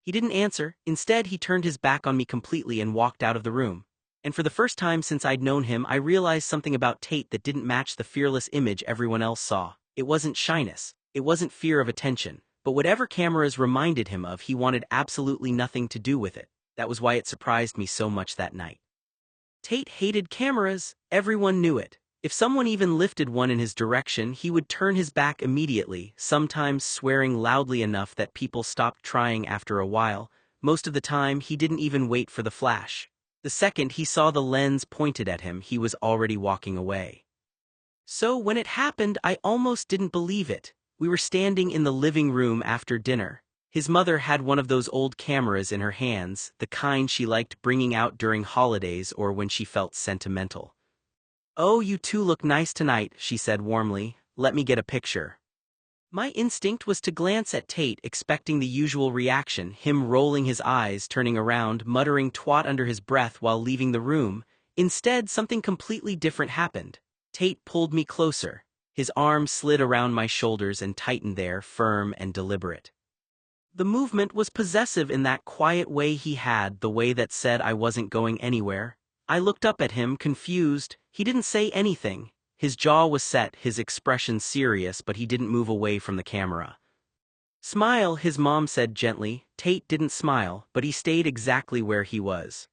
He didn't answer. Instead, he turned his back on me completely and walked out of the room. And for the first time since I'd known him, I realized something about Tate that didn't match the fearless image everyone else saw. It wasn't shyness. It wasn't fear of attention. But whatever cameras reminded him of, he wanted absolutely nothing to do with it. That was why it surprised me so much that night. Tate hated cameras. Everyone knew it. If someone even lifted one in his direction, he would turn his back immediately, sometimes swearing loudly enough that people stopped trying after a while. Most of the time, he didn't even wait for the flash. The second he saw the lens pointed at him, he was already walking away. So when it happened, I almost didn't believe it. We were standing in the living room after dinner. His mother had one of those old cameras in her hands, the kind she liked bringing out during holidays or when she felt sentimental. "Oh, you two look nice tonight," she said warmly. "Let me get a picture." My instinct was to glance at Tate, expecting the usual reaction, him rolling his eyes, turning around, muttering twat under his breath while leaving the room. Instead, something completely different happened. Tate pulled me closer. His arm slid around my shoulders and tightened there, firm and deliberate. The movement was possessive in that quiet way he had, the way that said I wasn't going anywhere. I looked up at him, confused. He didn't say anything. His jaw was set, his expression serious, but he didn't move away from the camera. "Smile," his mom said gently. Tate didn't smile, but he stayed exactly where he was.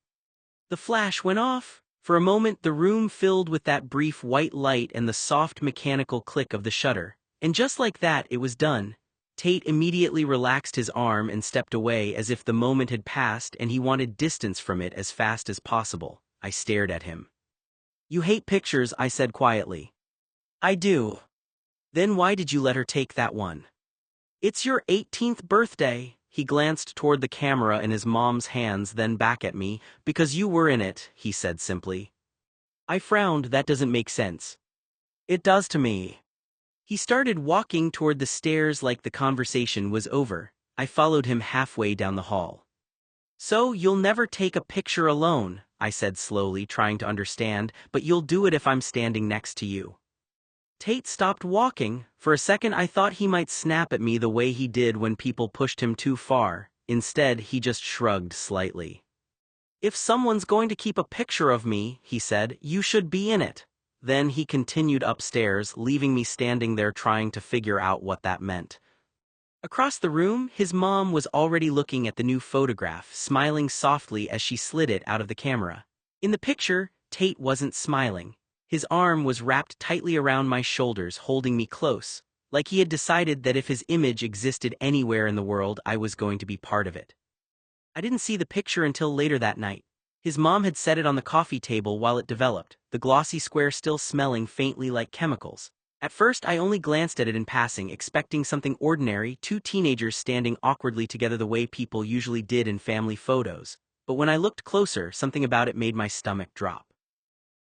The flash went off. For a moment, the room filled with that brief white light and the soft mechanical click of the shutter. And just like that, it was done. Tate immediately relaxed his arm and stepped away as if the moment had passed and he wanted distance from it as fast as possible. I stared at him. "You hate pictures," I said quietly. "I do." "Then why did you let her take that one?" "It's your 18th birthday." He glanced toward the camera in his mom's hands, then back at me. "Because you were in it," he said simply. I frowned. "That doesn't make sense." "It does to me." He started walking toward the stairs like the conversation was over. I followed him halfway down the hall. "So you'll never take a picture alone," I said slowly, trying to understand, "but you'll do it if I'm standing next to you." Tate stopped walking. For a second I thought he might snap at me the way he did when people pushed him too far. Instead, he just shrugged slightly. "If someone's going to keep a picture of me," he said, "you should be in it." Then he continued upstairs, leaving me standing there trying to figure out what that meant. Across the room, his mom was already looking at the new photograph, smiling softly as she slid it out of the camera. In the picture, Tate wasn't smiling. His arm was wrapped tightly around my shoulders, holding me close, like he had decided that if his image existed anywhere in the world, I was going to be part of it. I didn't see the picture until later that night. His mom had set it on the coffee table while it developed, the glossy square still smelling faintly like chemicals. At first, I only glanced at it in passing, expecting something ordinary, two teenagers standing awkwardly together the way people usually did in family photos. But when I looked closer, something about it made my stomach drop.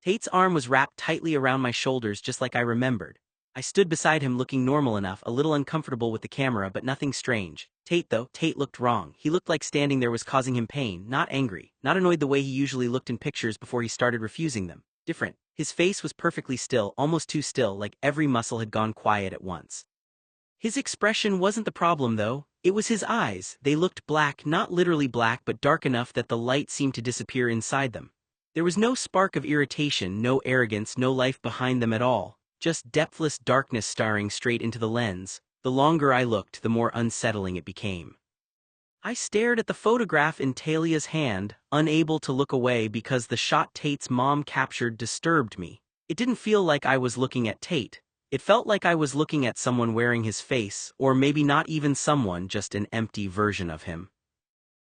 Tate's arm was wrapped tightly around my shoulders just like I remembered. I stood beside him looking normal enough, a little uncomfortable with the camera, but nothing strange. Tate looked wrong. He looked like standing there was causing him pain, not angry, not annoyed the way he usually looked in pictures before he started refusing them. Different. His face was perfectly still, almost too still, like every muscle had gone quiet at once. His expression wasn't the problem, though. It was his eyes. They looked black, not literally black, but dark enough that the light seemed to disappear inside them. There was no spark of irritation, no arrogance, no life behind them at all. Just depthless darkness staring straight into the lens. The longer I looked, the more unsettling it became. I stared at the photograph in Talia's hand, unable to look away because the shot Tate's mom captured disturbed me. It didn't feel like I was looking at Tate. It felt like I was looking at someone wearing his face, or maybe not even someone, just an empty version of him.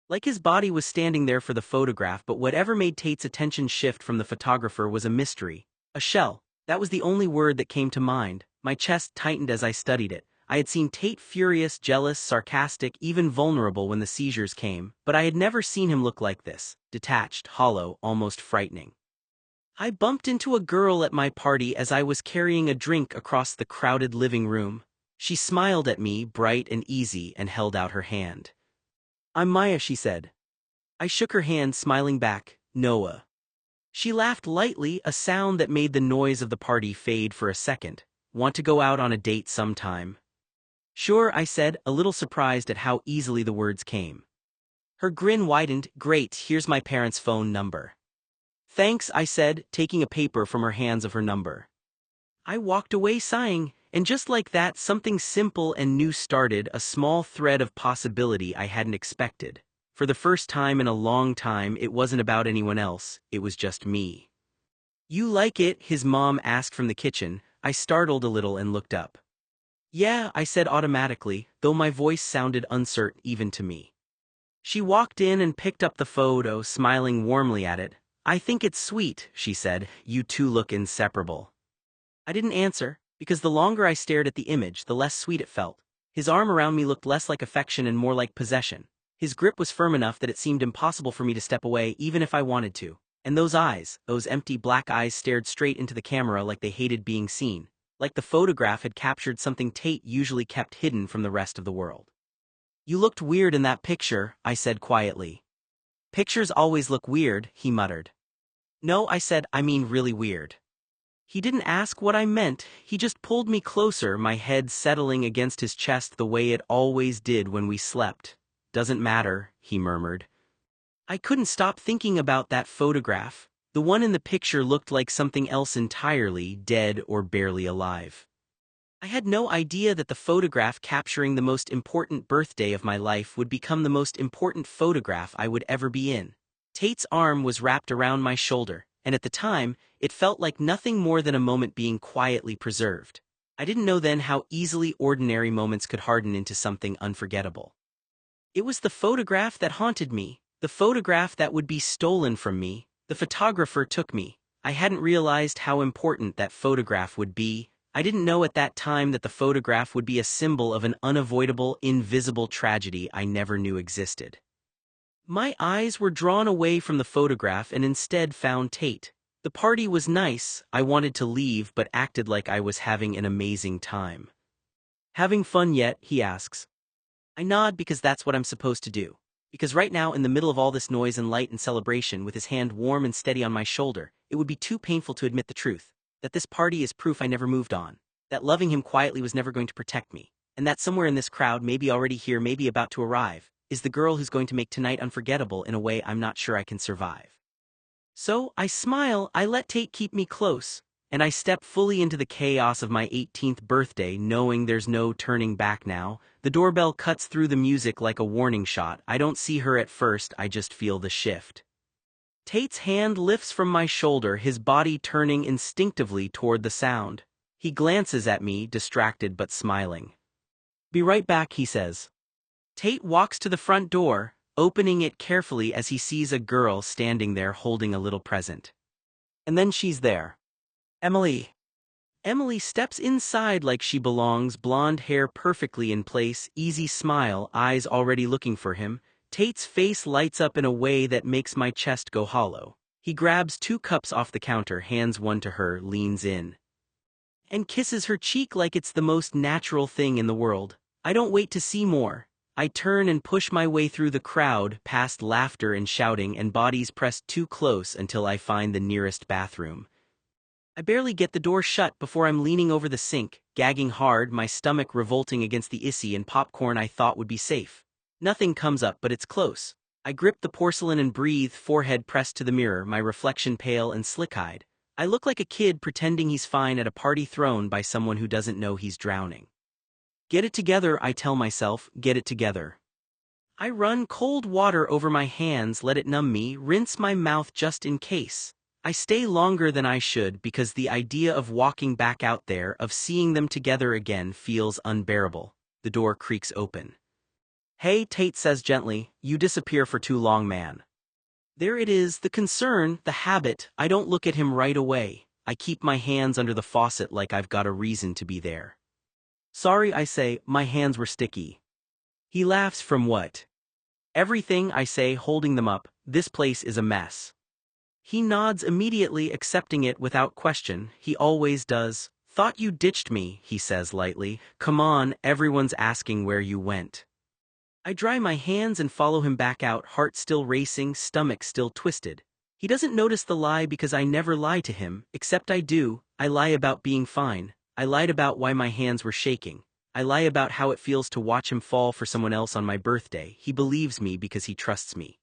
Like his body was standing there for the photograph, but whatever made Tate's attention shift from the photographer was a mystery. A shell. That was the only word that came to mind. My chest tightened as I studied it. I had seen Tate furious, jealous, sarcastic, even vulnerable when the seizures came, but I had never seen him look like this, detached, hollow, almost frightening. I bumped into a girl at my party as I was carrying a drink across the crowded living room. She smiled at me, bright and easy, and held out her hand. "I'm Maya," she said. I shook her hand, smiling back. "Noah." She laughed lightly, a sound that made the noise of the party fade for a second. "Want to go out on a date sometime?" "Sure," I said, a little surprised at how easily the words came. Her grin widened. Great, here's my parents' phone number. Thanks, I said, taking a paper from her hands of her number. I walked away sighing, and just like that something simple and new started, a small thread of possibility I hadn't expected. For the first time in a long time, it wasn't about anyone else, it was just me. You like it? His mom asked from the kitchen. I startled a little and looked up. Yeah, I said automatically, though my voice sounded uncertain even to me. She walked in and picked up the photo, smiling warmly at it. I think it's sweet, she said. You two look inseparable. I didn't answer, because the longer I stared at the image, the less sweet it felt. His arm around me looked less like affection and more like possession. His grip was firm enough that it seemed impossible for me to step away even if I wanted to. And those eyes, those empty black eyes, stared straight into the camera like they hated being seen, like the photograph had captured something Tate usually kept hidden from the rest of the world. You looked weird in that picture, I said quietly. Pictures always look weird, he muttered. No, I said, I mean really weird. He didn't ask what I meant, he just pulled me closer, my head settling against his chest the way it always did when we slept. Doesn't matter, he murmured. I couldn't stop thinking about that photograph. The one in the picture looked like something else entirely, dead or barely alive. I had no idea that the photograph capturing the most important birthday of my life would become the most important photograph I would ever be in. Tate's arm was wrapped around my shoulder, and at the time, it felt like nothing more than a moment being quietly preserved. I didn't know then how easily ordinary moments could harden into something unforgettable. It was the photograph that haunted me, the photograph that would be stolen from me. The photographer took me. I hadn't realized how important that photograph would be. I didn't know at that time that the photograph would be a symbol of an unavoidable, invisible tragedy I never knew existed. My eyes were drawn away from the photograph and instead found Tate. The party was nice, I wanted to leave but acted like I was having an amazing time. Having fun yet? He asks. I nod because that's what I'm supposed to do. Because right now, in the middle of all this noise and light and celebration, with his hand warm and steady on my shoulder, it would be too painful to admit the truth. That this party is proof I never moved on. That loving him quietly was never going to protect me. And that somewhere in this crowd, maybe already here, maybe about to arrive, is the girl who's going to make tonight unforgettable in a way I'm not sure I can survive. So, I smile, I let Tate keep me close, and I step fully into the chaos of my 18th birthday, knowing there's no turning back now. The doorbell cuts through the music like a warning shot. I don't see her at first, I just feel the shift. Tate's hand lifts from my shoulder, his body turning instinctively toward the sound. He glances at me, distracted but smiling. Be right back, he says. Tate walks to the front door, opening it carefully as he sees a girl standing there holding a little present. And then she's there. Emily. Emily steps inside like she belongs, blonde hair perfectly in place, easy smile, eyes already looking for him. Tate's face lights up in a way that makes my chest go hollow. He grabs 2 cups off the counter, hands one to her, leans in, and kisses her cheek like it's the most natural thing in the world. I don't wait to see more. I turn and push my way through the crowd, past laughter and shouting and bodies pressed too close until I find the nearest bathroom. I barely get the door shut before I'm leaning over the sink, gagging hard, my stomach revolting against the issy and popcorn I thought would be safe. Nothing comes up, but it's close. I grip the porcelain and breathe, forehead pressed to the mirror, my reflection pale and slick-eyed. I look like a kid pretending he's fine at a party thrown by someone who doesn't know he's drowning. Get it together, I tell myself, get it together. I run cold water over my hands, let it numb me, rinse my mouth just in case. I stay longer than I should because the idea of walking back out there, of seeing them together again, feels unbearable. The door creaks open. Hey, Tate says gently, you disappear for too long, man. There it is, the concern, the habit. I don't look at him right away. I keep my hands under the faucet like I've got a reason to be there. Sorry, I say, my hands were sticky. He laughs. From what? Everything, I say, holding them up. This place is a mess. He nods immediately, accepting it without question. He always does. Thought you ditched me, he says lightly. Come on, everyone's asking where you went. I dry my hands and follow him back out, heart still racing, stomach still twisted. He doesn't notice the lie because I never lie to him, except I do. I lie about being fine. I lied about why my hands were shaking. I lie about how it feels to watch him fall for someone else on my birthday. He believes me because he trusts me.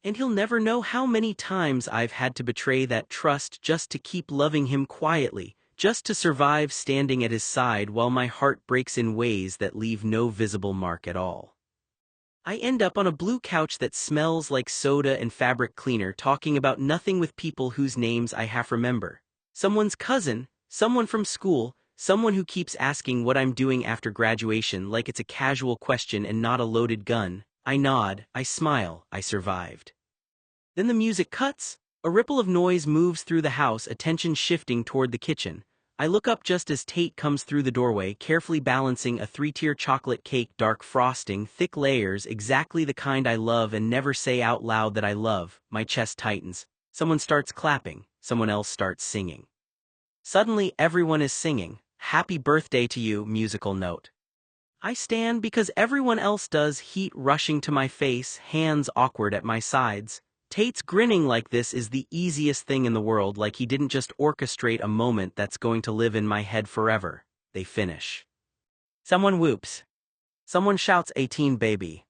And he'll never know how many times I've had to betray that trust just to keep loving him quietly, just to survive standing at his side while my heart breaks in ways that leave no visible mark at all. I end up on a blue couch that smells like soda and fabric cleaner, talking about nothing with people whose names I half remember. Someone's cousin, someone from school, someone who keeps asking what I'm doing after graduation like it's a casual question and not a loaded gun. I nod, I smile, I survived. Then the music cuts. A ripple of noise moves through the house, attention shifting toward the kitchen. I look up just as Tate comes through the doorway, carefully balancing a 3-tier chocolate cake, dark frosting, thick layers, exactly the kind I love and never say out loud that I love. My chest tightens. Someone starts clapping, someone else starts singing. Suddenly everyone is singing, "Happy birthday to you," musical note. I stand because everyone else does, heat rushing to my face, hands awkward at my sides. Tate's grinning like this is the easiest thing in the world, like he didn't just orchestrate a moment that's going to live in my head forever. They finish. Someone whoops. Someone shouts, "18 baby."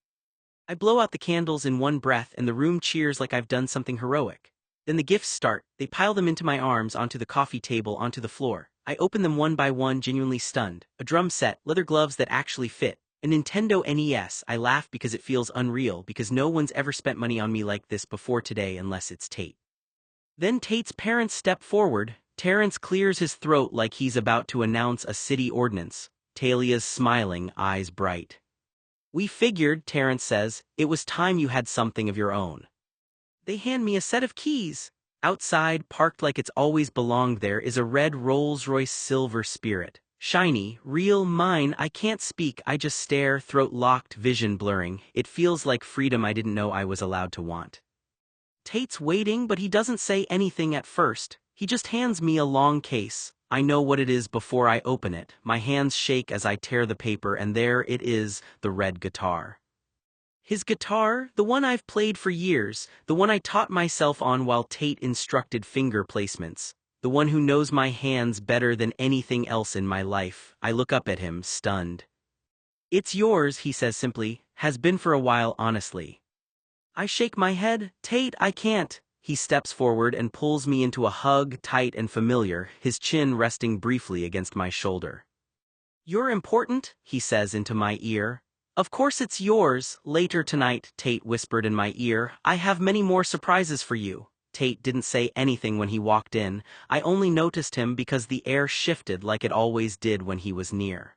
I blow out the candles in one breath and the room cheers like I've done something heroic. Then the gifts start. They pile them into my arms, onto the coffee table, onto the floor. I open them one by one, genuinely stunned. A drum set, leather gloves that actually fit, a Nintendo NES. I laugh because it feels unreal, because no one's ever spent money on me like this before today unless it's Tate. Then Tate's parents step forward. Terrence clears his throat like he's about to announce a city ordinance. Talia's smiling, eyes bright. "We figured," Terrence says, "it was time you had something of your own." They hand me a set of keys. Outside, parked like it's always belonged there, is a red Rolls-Royce Silver Spirit. Shiny, real, mine. I can't speak, I just stare, throat locked, vision blurring. It feels like freedom I didn't know I was allowed to want. Tate's waiting, but he doesn't say anything at first. He just hands me a long case. I know what it is before I open it. My hands shake as I tear the paper, and there it is, the red guitar. His guitar, the one I've played for years, the one I taught myself on while Tate instructed finger placements, the one who knows my hands better than anything else in my life. I look up at him, stunned. "It's yours," he says simply. "Has been for a while, honestly." I shake my head. "Tate, I can't." He steps forward and pulls me into a hug, tight and familiar, his chin resting briefly against my shoulder. "You're important," he says into my ear. "Of course it's yours. Later tonight," Tate whispered in my ear, "I have many more surprises for you." Tate didn't say anything when he walked in. I only noticed him because the air shifted like it always did when he was near.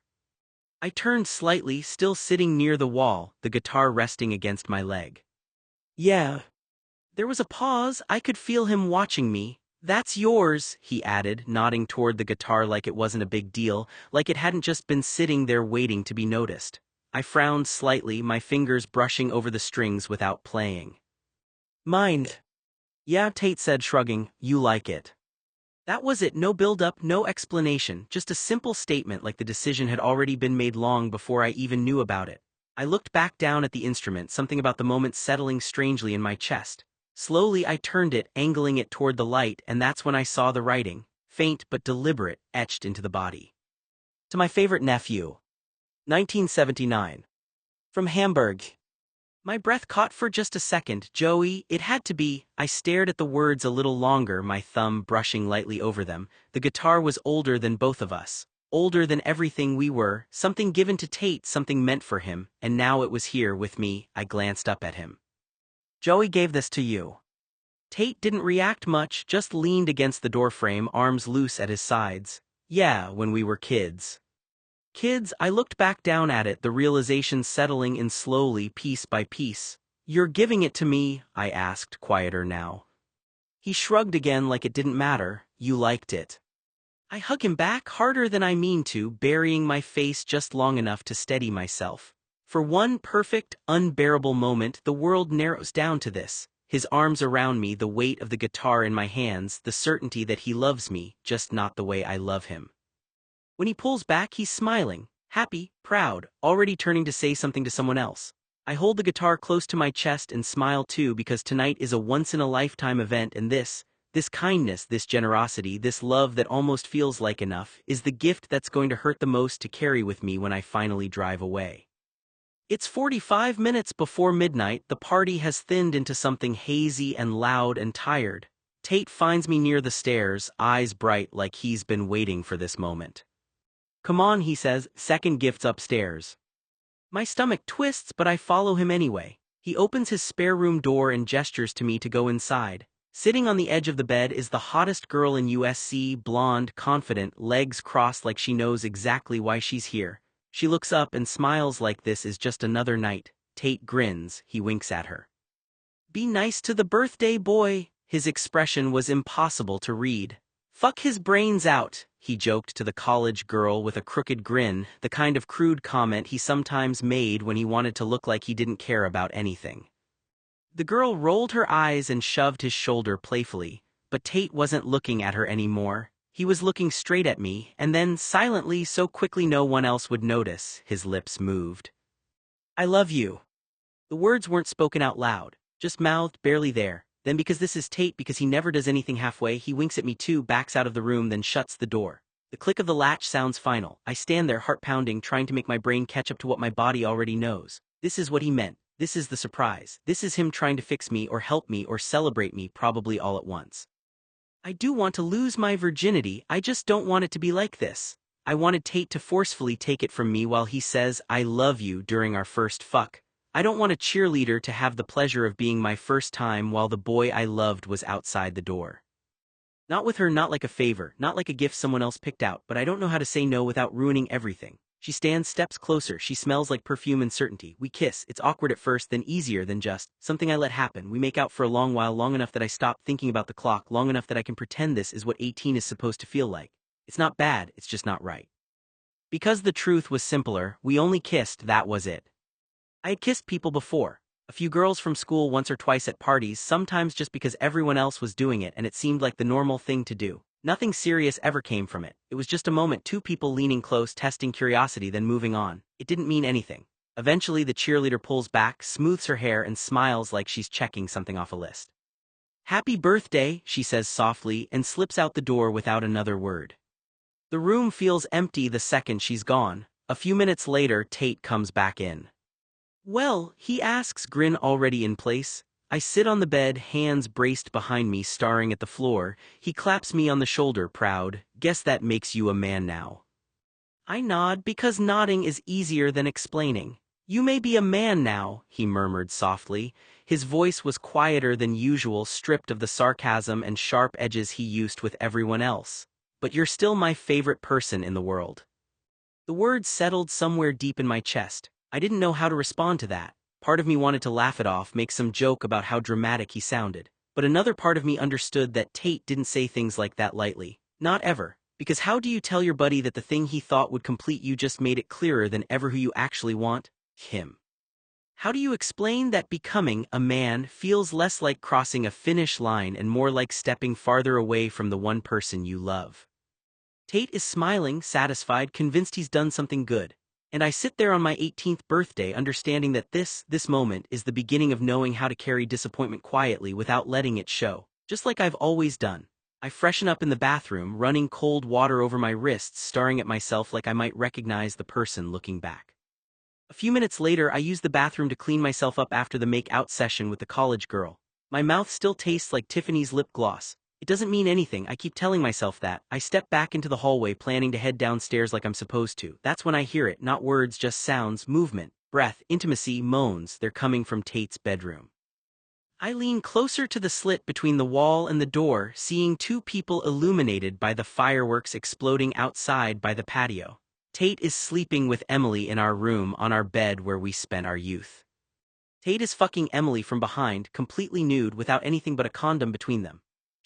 I turned slightly, still sitting near the wall, the guitar resting against my leg. "Yeah." There was a pause. I could feel him watching me. "That's yours," he added, nodding toward the guitar like it wasn't a big deal, like it hadn't just been sitting there waiting to be noticed. I frowned slightly, my fingers brushing over the strings without playing. "Mine." "Yeah," Tate said, shrugging. "You like it." That was it. No build-up, no explanation, just a simple statement like the decision had already been made long before I even knew about it. I looked back down at the instrument, something about the moment settling strangely in my chest. Slowly I turned it, angling it toward the light, and that's when I saw the writing, faint but deliberate, etched into the body. "To my favorite nephew. 1979. From Hamburg." My breath caught for just a second. "Joey, it had to be." I stared at the words a little longer, my thumb brushing lightly over them. The guitar was older than both of us. Older than everything we were, something given to Tate, something meant for him, and now it was here with me. I glanced up at him. "Joey gave this to you." Tate didn't react much, just leaned against the doorframe, arms loose at his sides. "Yeah, when we were kids." "Kids?" I looked back down at it, the realization settling in slowly, piece by piece. "You're giving it to me?" I asked, quieter now. He shrugged again like it didn't matter. "You liked it." I hug him back, harder than I mean to, burying my face just long enough to steady myself. For one perfect, unbearable moment, the world narrows down to this. His arms around me, the weight of the guitar in my hands, the certainty that he loves me, just not the way I love him. When he pulls back, he's smiling, happy, proud, already turning to say something to someone else. I hold the guitar close to my chest and smile too, because tonight is a once-in-a-lifetime event, and this This kindness, this generosity, this love that almost feels like enough, is the gift that's going to hurt the most to carry with me when I finally drive away. It's 45 minutes before midnight. The party has thinned into something hazy and loud and tired. Tate finds me near the stairs, eyes bright like he's been waiting for this moment. "Come on," he says, "second gift's upstairs." My stomach twists, but I follow him anyway. He opens his spare room door and gestures to me to go inside. Sitting on the edge of the bed is the hottest girl in USC, blonde, confident, legs crossed like she knows exactly why she's here. She looks up and smiles like this is just another night. Tate grins, he winks at her. "Be nice to the birthday boy." His expression was impossible to read. "Fuck his brains out," he joked to the college girl with a crooked grin, the kind of crude comment he sometimes made when he wanted to look like he didn't care about anything. The girl rolled her eyes and shoved his shoulder playfully, but Tate wasn't looking at her anymore. He was looking straight at me, and then, silently, so quickly no one else would notice, his lips moved. "I love you." The words weren't spoken out loud, just mouthed, barely there. Then, because this is Tate, because he never does anything halfway, he winks at me too, backs out of the room, then shuts the door. The click of the latch sounds final. I stand there, heart pounding, trying to make my brain catch up to what my body already knows. This is what he meant. This is the surprise. This is him trying to fix me or help me or celebrate me, probably all at once. I do want to lose my virginity, I just don't want it to be like this. I wanted Tate to forcefully take it from me while he says, "I love you," during our first fuck. I don't want a cheerleader to have the pleasure of being my first time while the boy I loved was outside the door. Not with her, not like a favor, not like a gift someone else picked out, but I don't know how to say no without ruining everything. She stands steps closer, she smells like perfume and certainty. We kiss, it's awkward at first, then easier than just something I let happen. We make out for a long while, long enough that I stop thinking about the clock, long enough that I can pretend this is what 18 is supposed to feel like. It's not bad, it's just not right. Because the truth was simpler, we only kissed, that was it. I had kissed people before. A few girls from school once or twice at parties, sometimes just because everyone else was doing it and it seemed like the normal thing to do. Nothing serious ever came from it. It was just a moment, two people leaning close, testing curiosity, then moving on. It didn't mean anything. Eventually the cheerleader pulls back, smooths her hair, and smiles like she's checking something off a list. "Happy birthday," she says softly, and slips out the door without another word. The room feels empty the second she's gone. A few minutes later, Tate comes back in. "Well," he asks, grin already in place. I sit on the bed, hands braced behind me, staring at the floor. He claps me on the shoulder, proud. "Guess that makes you a man now." I nod, because nodding is easier than explaining. "You may be a man now," he murmured softly. His voice was quieter than usual, stripped of the sarcasm and sharp edges he used with everyone else. "But you're still my favorite person in the world." The words settled somewhere deep in my chest. I didn't know how to respond to that. Part of me wanted to laugh it off, make some joke about how dramatic he sounded. But another part of me understood that Tate didn't say things like that lightly. Not ever. Because how do you tell your buddy that the thing he thought would complete you just made it clearer than ever who you actually want? Him. How do you explain that becoming a man feels less like crossing a finish line and more like stepping farther away from the one person you love? Tate is smiling, satisfied, convinced he's done something good. And I sit there on my 18th birthday understanding that this moment is the beginning of knowing how to carry disappointment quietly without letting it show, just like I've always done. I freshen up in the bathroom, running cold water over my wrists, staring at myself like I might recognize the person looking back. A few minutes later, I use the bathroom to clean myself up after the make-out session with the college girl. My mouth still tastes like Tiffany's lip gloss. It doesn't mean anything, I keep telling myself that. I step back into the hallway, planning to head downstairs like I'm supposed to. That's when I hear it, not words, just sounds, movement, breath, intimacy, moans. They're coming from Tate's bedroom. I lean closer to the slit between the wall and the door, seeing two people illuminated by the fireworks exploding outside by the patio. Tate is sleeping with Emily in our room on our bed where we spent our youth. Tate is fucking Emily from behind, completely nude, without anything but a condom between them.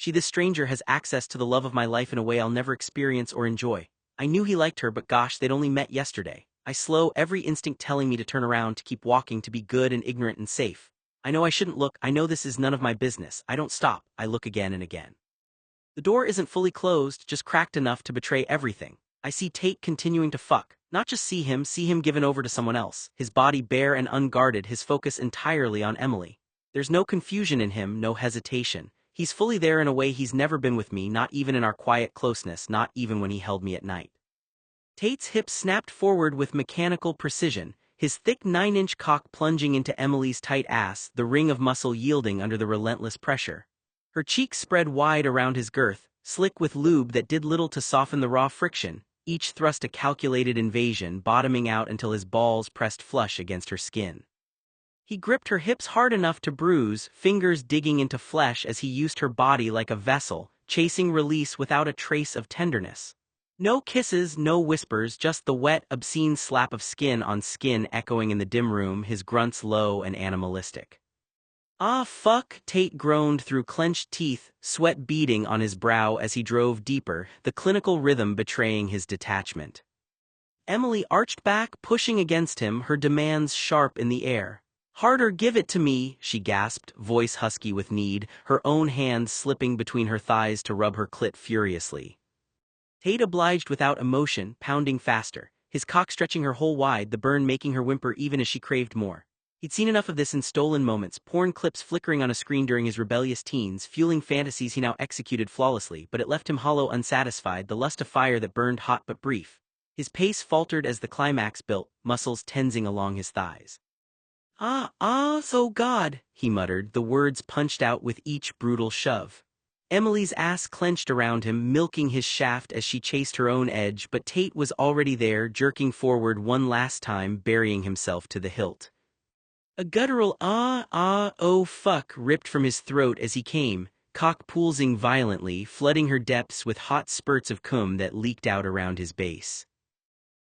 This stranger has access to the love of my life in a way I'll never experience or enjoy. I knew he liked her, but gosh, they'd only met yesterday. I slow, every instinct telling me to turn around, to keep walking, to be good and ignorant and safe. I know I shouldn't look, I know this is none of my business. I don't stop, I look again and again. The door isn't fully closed, just cracked enough to betray everything. I see Tate continuing to fuck. Not just see him given over to someone else. His body bare and unguarded, his focus entirely on Emily. There's no confusion in him, no hesitation. He's fully there in a way he's never been with me, not even in our quiet closeness, not even when he held me at night. Tate's hips snapped forward with mechanical precision, his thick 9-inch cock plunging into Emily's tight ass, the ring of muscle yielding under the relentless pressure. Her cheeks spread wide around his girth, slick with lube that did little to soften the raw friction, each thrust a calculated invasion, bottoming out until his balls pressed flush against her skin. He gripped her hips hard enough to bruise, fingers digging into flesh as he used her body like a vessel, chasing release without a trace of tenderness. No kisses, no whispers, just the wet, obscene slap of skin on skin echoing in the dim room, his grunts low and animalistic. "Ah, fuck," Tate groaned through clenched teeth, sweat beading on his brow as he drove deeper, the clinical rhythm betraying his detachment. Emily arched back, pushing against him, her demands sharp in the air. "Harder, give it to me," she gasped, voice husky with need, her own hand slipping between her thighs to rub her clit furiously. Tate obliged without emotion, pounding faster, his cock stretching her hole wide, the burn making her whimper even as she craved more. He'd seen enough of this in stolen moments, porn clips flickering on a screen during his rebellious teens, fueling fantasies he now executed flawlessly, but it left him hollow, unsatisfied, the lust of fire that burned hot but brief. His pace faltered as the climax built, muscles tensing along his thighs. So God," he muttered, the words punched out with each brutal shove. Emily's ass clenched around him, milking his shaft as she chased her own edge, but Tate was already there, jerking forward one last time, burying himself to the hilt. A guttural oh fuck ripped from his throat as he came, cock pulsing violently, flooding her depths with hot spurts of cum that leaked out around his base.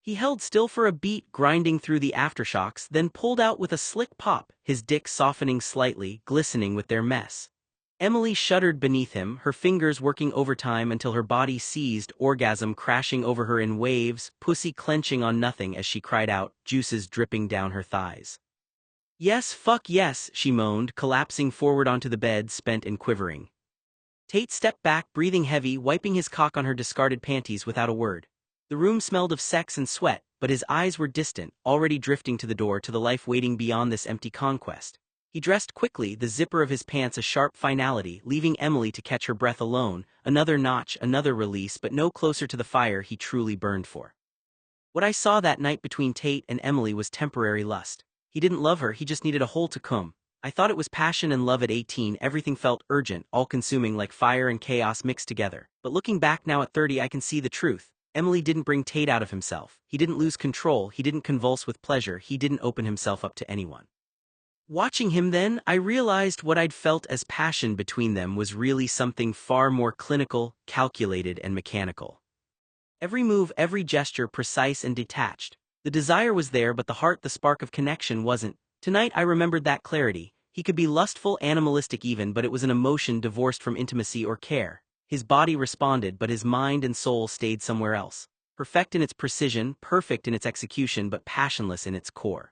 He held still for a beat, grinding through the aftershocks, then pulled out with a slick pop, his dick softening slightly, glistening with their mess. Emily shuddered beneath him, her fingers working overtime until her body seized, orgasm crashing over her in waves, pussy clenching on nothing as she cried out, juices dripping down her thighs. "Yes, fuck yes," she moaned, collapsing forward onto the bed, spent and quivering. Tate stepped back, breathing heavy, wiping his cock on her discarded panties without a word. The room smelled of sex and sweat, but his eyes were distant, already drifting to the door, to the life waiting beyond this empty conquest. He dressed quickly, the zipper of his pants a sharp finality, leaving Emily to catch her breath alone, another notch, another release, but no closer to the fire he truly burned for. What I saw that night between Tate and Emily was temporary lust. He didn't love her, he just needed a hole to cum. I thought it was passion and love at 18, everything felt urgent, all-consuming, like fire and chaos mixed together. But looking back now at 30, I can see the truth. Emily didn't bring Tate out of himself. He didn't lose control, he didn't convulse with pleasure, he didn't open himself up to anyone. Watching him then, I realized what I'd felt as passion between them was really something far more clinical, calculated, and mechanical. Every move, every gesture precise and detached. The desire was there, but the heart, the spark of connection wasn't. Tonight I remembered that clarity. He could be lustful, animalistic even, but it was an emotion divorced from intimacy or care. His body responded, but his mind and soul stayed somewhere else. Perfect in its precision, perfect in its execution, but passionless in its core.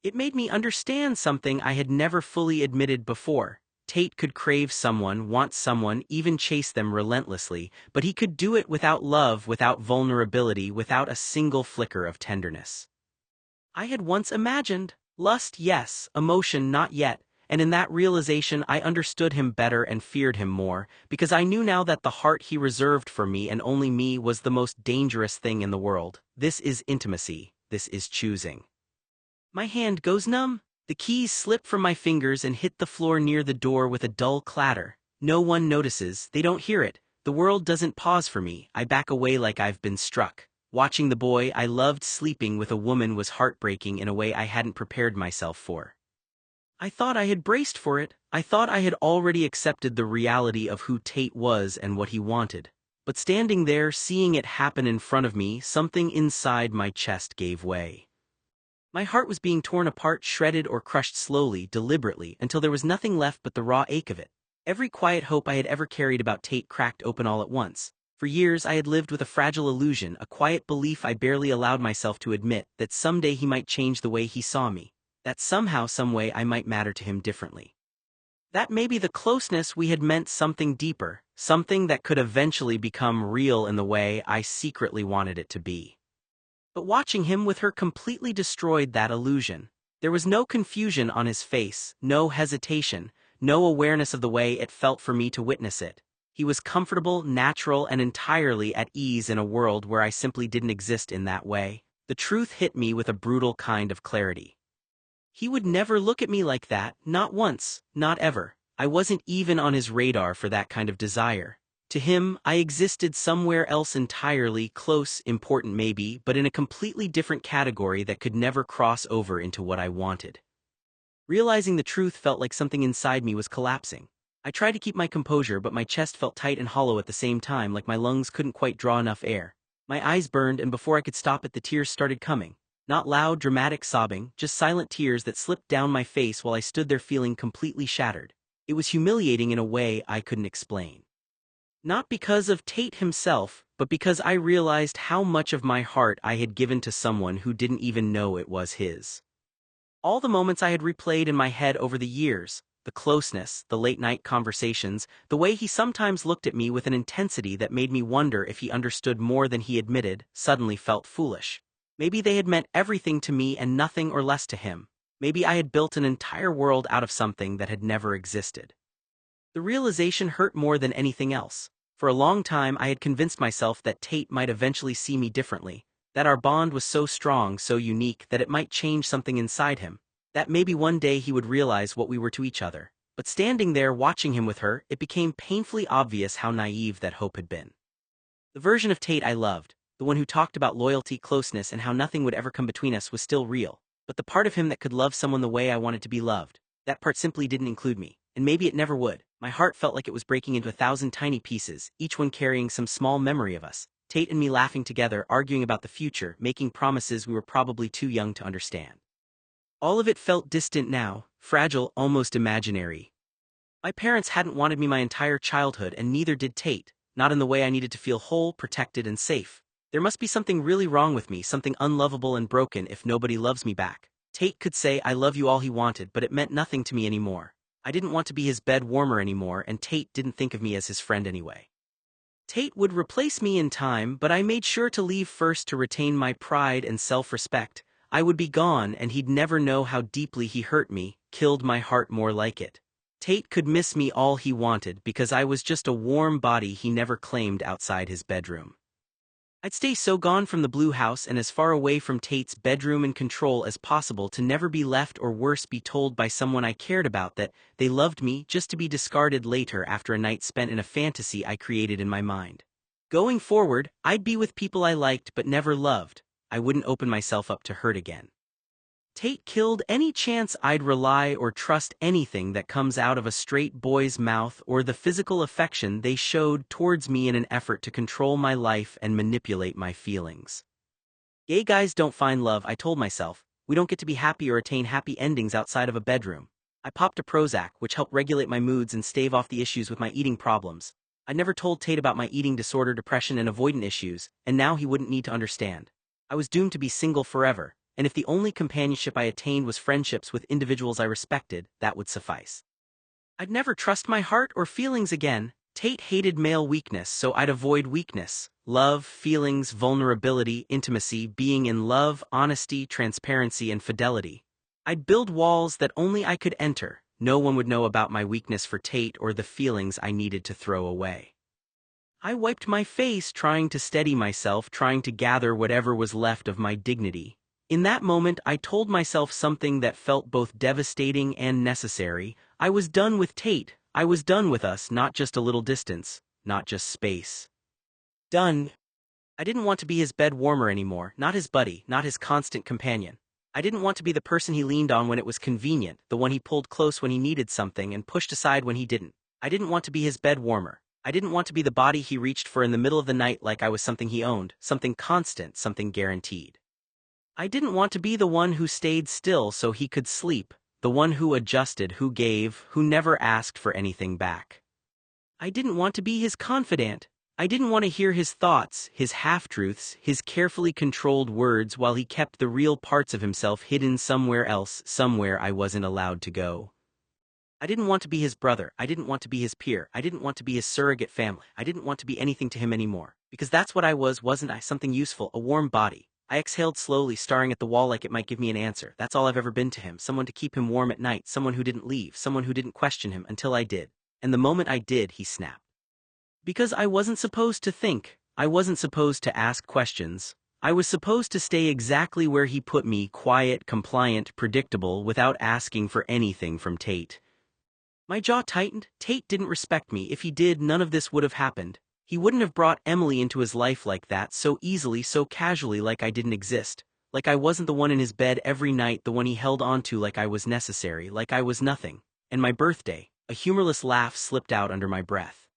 It made me understand something I had never fully admitted before. Tate could crave someone, want someone, even chase them relentlessly, but he could do it without love, without vulnerability, without a single flicker of tenderness. I had once imagined lust, yes, emotion, not yet. And in that realization I understood him better and feared him more, because I knew now that the heart he reserved for me and only me was the most dangerous thing in the world. This is intimacy. This is choosing. My hand goes numb. The keys slip from my fingers and hit the floor near the door with a dull clatter. No one notices, they don't hear it. The world doesn't pause for me. I back away like I've been struck. Watching the boy I loved sleeping with a woman was heartbreaking in a way I hadn't prepared myself for. I thought I had braced for it. I thought I had already accepted the reality of who Tate was and what he wanted. But standing there, seeing it happen in front of me, something inside my chest gave way. My heart was being torn apart, shredded or crushed slowly, deliberately, until there was nothing left but the raw ache of it. Every quiet hope I had ever carried about Tate cracked open all at once. For years I had lived with a fragile illusion, a quiet belief I barely allowed myself to admit, that someday he might change the way he saw me. That somehow, someway I might matter to him differently. That maybe the closeness we had meant something deeper, something that could eventually become real in the way I secretly wanted it to be. But watching him with her completely destroyed that illusion. There was no confusion on his face, no hesitation, no awareness of the way it felt for me to witness it. He was comfortable, natural, and entirely at ease in a world where I simply didn't exist in that way. The truth hit me with a brutal kind of clarity. He would never look at me like that, not once, not ever. I wasn't even on his radar for that kind of desire. To him, I existed somewhere else entirely, close, important maybe, but in a completely different category that could never cross over into what I wanted. Realizing the truth felt like something inside me was collapsing. I tried to keep my composure, but my chest felt tight and hollow at the same time, like my lungs couldn't quite draw enough air. My eyes burned, and before I could stop it, the tears started coming. Not loud, dramatic sobbing, just silent tears that slipped down my face while I stood there feeling completely shattered. It was humiliating in a way I couldn't explain. Not because of Tate himself, but because I realized how much of my heart I had given to someone who didn't even know it was his. All the moments I had replayed in my head over the years, the closeness, the late-night conversations, the way he sometimes looked at me with an intensity that made me wonder if he understood more than he admitted, suddenly felt foolish. Maybe they had meant everything to me and nothing or less to him. Maybe I had built an entire world out of something that had never existed. The realization hurt more than anything else. For a long time I had convinced myself that Tate might eventually see me differently, that our bond was so strong, so unique, that it might change something inside him, that maybe one day he would realize what we were to each other. But standing there watching him with her, it became painfully obvious how naive that hope had been. The version of Tate I loved, the one who talked about loyalty, closeness, and how nothing would ever come between us, was still real. But the part of him that could love someone the way I wanted to be loved, that part simply didn't include me. And maybe it never would. My heart felt like it was breaking into 1,000 tiny pieces, each one carrying some small memory of us. Tate and me laughing together, arguing about the future, making promises we were probably too young to understand. All of it felt distant now, fragile, almost imaginary. My parents hadn't wanted me my entire childhood, and neither did Tate, not in the way I needed to feel whole, protected, and safe. There must be something really wrong with me, something unlovable and broken if nobody loves me back. Tate could say I love you all he wanted, but it meant nothing to me anymore. I didn't want to be his bed warmer anymore, and Tate didn't think of me as his friend anyway. Tate would replace me in time, but I made sure to leave first to retain my pride and self-respect. I would be gone, and he'd never know how deeply he hurt me, killed my heart more like it. Tate could miss me all he wanted because I was just a warm body he never claimed outside his bedroom. I'd stay so gone from the Blue House and as far away from Tate's bedroom and control as possible to never be left, or worse, be told by someone I cared about that they loved me, just to be discarded later after a night spent in a fantasy I created in my mind. Going forward, I'd be with people I liked but never loved. I wouldn't open myself up to hurt again. Tate killed any chance I'd rely or trust anything that comes out of a straight boy's mouth, or the physical affection they showed towards me in an effort to control my life and manipulate my feelings. Gay guys don't find love, I told myself. We don't get to be happy or attain happy endings outside of a bedroom. I popped a Prozac, which helped regulate my moods and stave off the issues with my eating problems. I never told Tate about my eating disorder, depression, and avoidant issues, and now he wouldn't need to understand. I was doomed to be single forever. And if the only companionship I attained was friendships with individuals I respected, that would suffice. I'd never trust my heart or feelings again. Tate hated male weakness, so I'd avoid weakness. Love, feelings, vulnerability, intimacy, being in love, honesty, transparency, and fidelity. I'd build walls that only I could enter. No one would know about my weakness for Tate or the feelings I needed to throw away. I wiped my face, trying to steady myself, trying to gather whatever was left of my dignity. In that moment, I told myself something that felt both devastating and necessary. I was done with Tate. I was done with us, not just a little distance, not just space. Done. I didn't want to be his bed warmer anymore, not his buddy, not his constant companion. I didn't want to be the person he leaned on when it was convenient, the one he pulled close when he needed something and pushed aside when he didn't. I didn't want to be his bed warmer. I didn't want to be the body he reached for in the middle of the night like I was something he owned, something constant, something guaranteed. I didn't want to be the one who stayed still so he could sleep, the one who adjusted, who gave, who never asked for anything back. I didn't want to be his confidant. I didn't want to hear his thoughts, his half-truths, his carefully controlled words while he kept the real parts of himself hidden somewhere else, somewhere I wasn't allowed to go. I didn't want to be his brother. I didn't want to be his peer. I didn't want to be his surrogate family. I didn't want to be anything to him anymore. Because that's what I was, wasn't I? Something useful, a warm body. I exhaled slowly, staring at the wall like it might give me an answer. That's all I've ever been to him, someone to keep him warm at night, someone who didn't leave, someone who didn't question him until I did. And the moment I did, he snapped. Because I wasn't supposed to think. I wasn't supposed to ask questions. I was supposed to stay exactly where he put me, quiet, compliant, predictable, without asking for anything from Tate. My jaw tightened. Tate didn't respect me. If he did, none of this would have happened. He wouldn't have brought Emily into his life like that, so easily, so casually, like I didn't exist. Like I wasn't the one in his bed every night, the one he held onto like I was necessary, like I was nothing. And my birthday, a humorless laugh slipped out under my breath.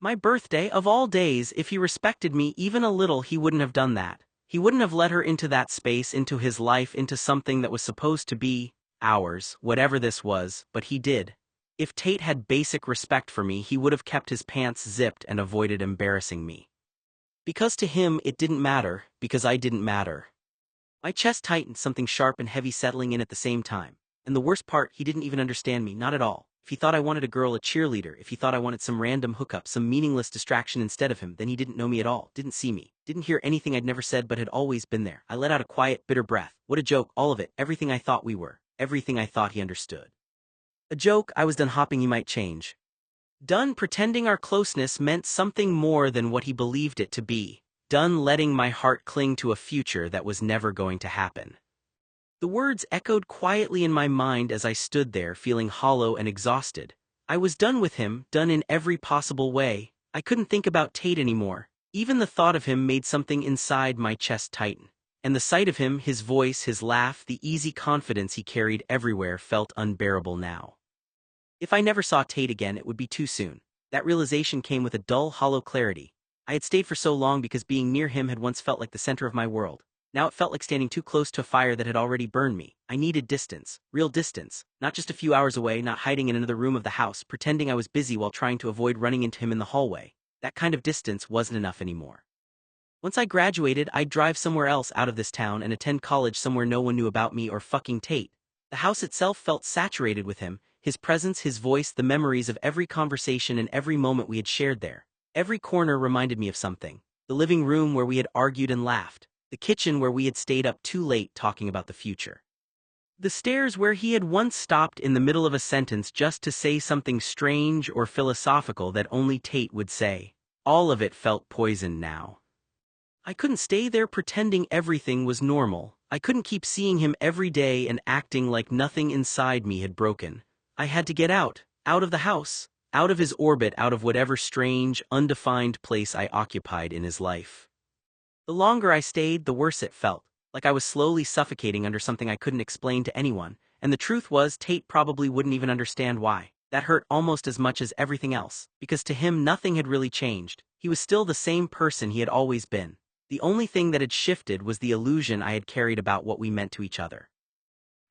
My birthday, of all days, if he respected me even a little, he wouldn't have done that. He wouldn't have let her into that space, into his life, into something that was supposed to be ours, whatever this was, but he did. If Tate had basic respect for me, he would have kept his pants zipped and avoided embarrassing me. Because to him it didn't matter, because I didn't matter. My chest tightened, something sharp and heavy settling in at the same time. And the worst part, he didn't even understand me, not at all. If he thought I wanted a girl, a cheerleader, if he thought I wanted some random hookup, some meaningless distraction instead of him, then he didn't know me at all, didn't see me, didn't hear anything I'd never said but had always been there. I let out a quiet, bitter breath. What a joke, all of it, everything I thought we were, everything I thought he understood. A joke. I was done hoping he might change. Done pretending our closeness meant something more than what he believed it to be. Done letting my heart cling to a future that was never going to happen. The words echoed quietly in my mind as I stood there, feeling hollow and exhausted. I was done with him, done in every possible way. I couldn't think about Tate anymore. Even the thought of him made something inside my chest tighten. And the sight of him, his voice, his laugh, the easy confidence he carried everywhere felt unbearable now. If I never saw Tate again, it would be too soon. That realization came with a dull, hollow clarity. I had stayed for so long because being near him had once felt like the center of my world. Now it felt like standing too close to a fire that had already burned me. I needed distance, real distance, not just a few hours away, not hiding in another room of the house, pretending I was busy while trying to avoid running into him in the hallway. That kind of distance wasn't enough anymore. Once I graduated, I'd drive somewhere else out of this town and attend college somewhere no one knew about me or fucking Tate. The house itself felt saturated with him, his presence, his voice, the memories of every conversation and every moment we had shared there. Every corner reminded me of something. The living room where we had argued and laughed. The kitchen where we had stayed up too late talking about the future. The stairs where he had once stopped in the middle of a sentence just to say something strange or philosophical that only Tate would say. All of it felt poisoned now. I couldn't stay there pretending everything was normal. I couldn't keep seeing him every day and acting like nothing inside me had broken. I had to get out of the house, out of his orbit, out of whatever strange, undefined place I occupied in his life. The longer I stayed, the worse it felt, like I was slowly suffocating under something I couldn't explain to anyone, and the truth was Tate probably wouldn't even understand why. That hurt almost as much as everything else, because to him nothing had really changed. He was still the same person he had always been. The only thing that had shifted was the illusion I had carried about what we meant to each other.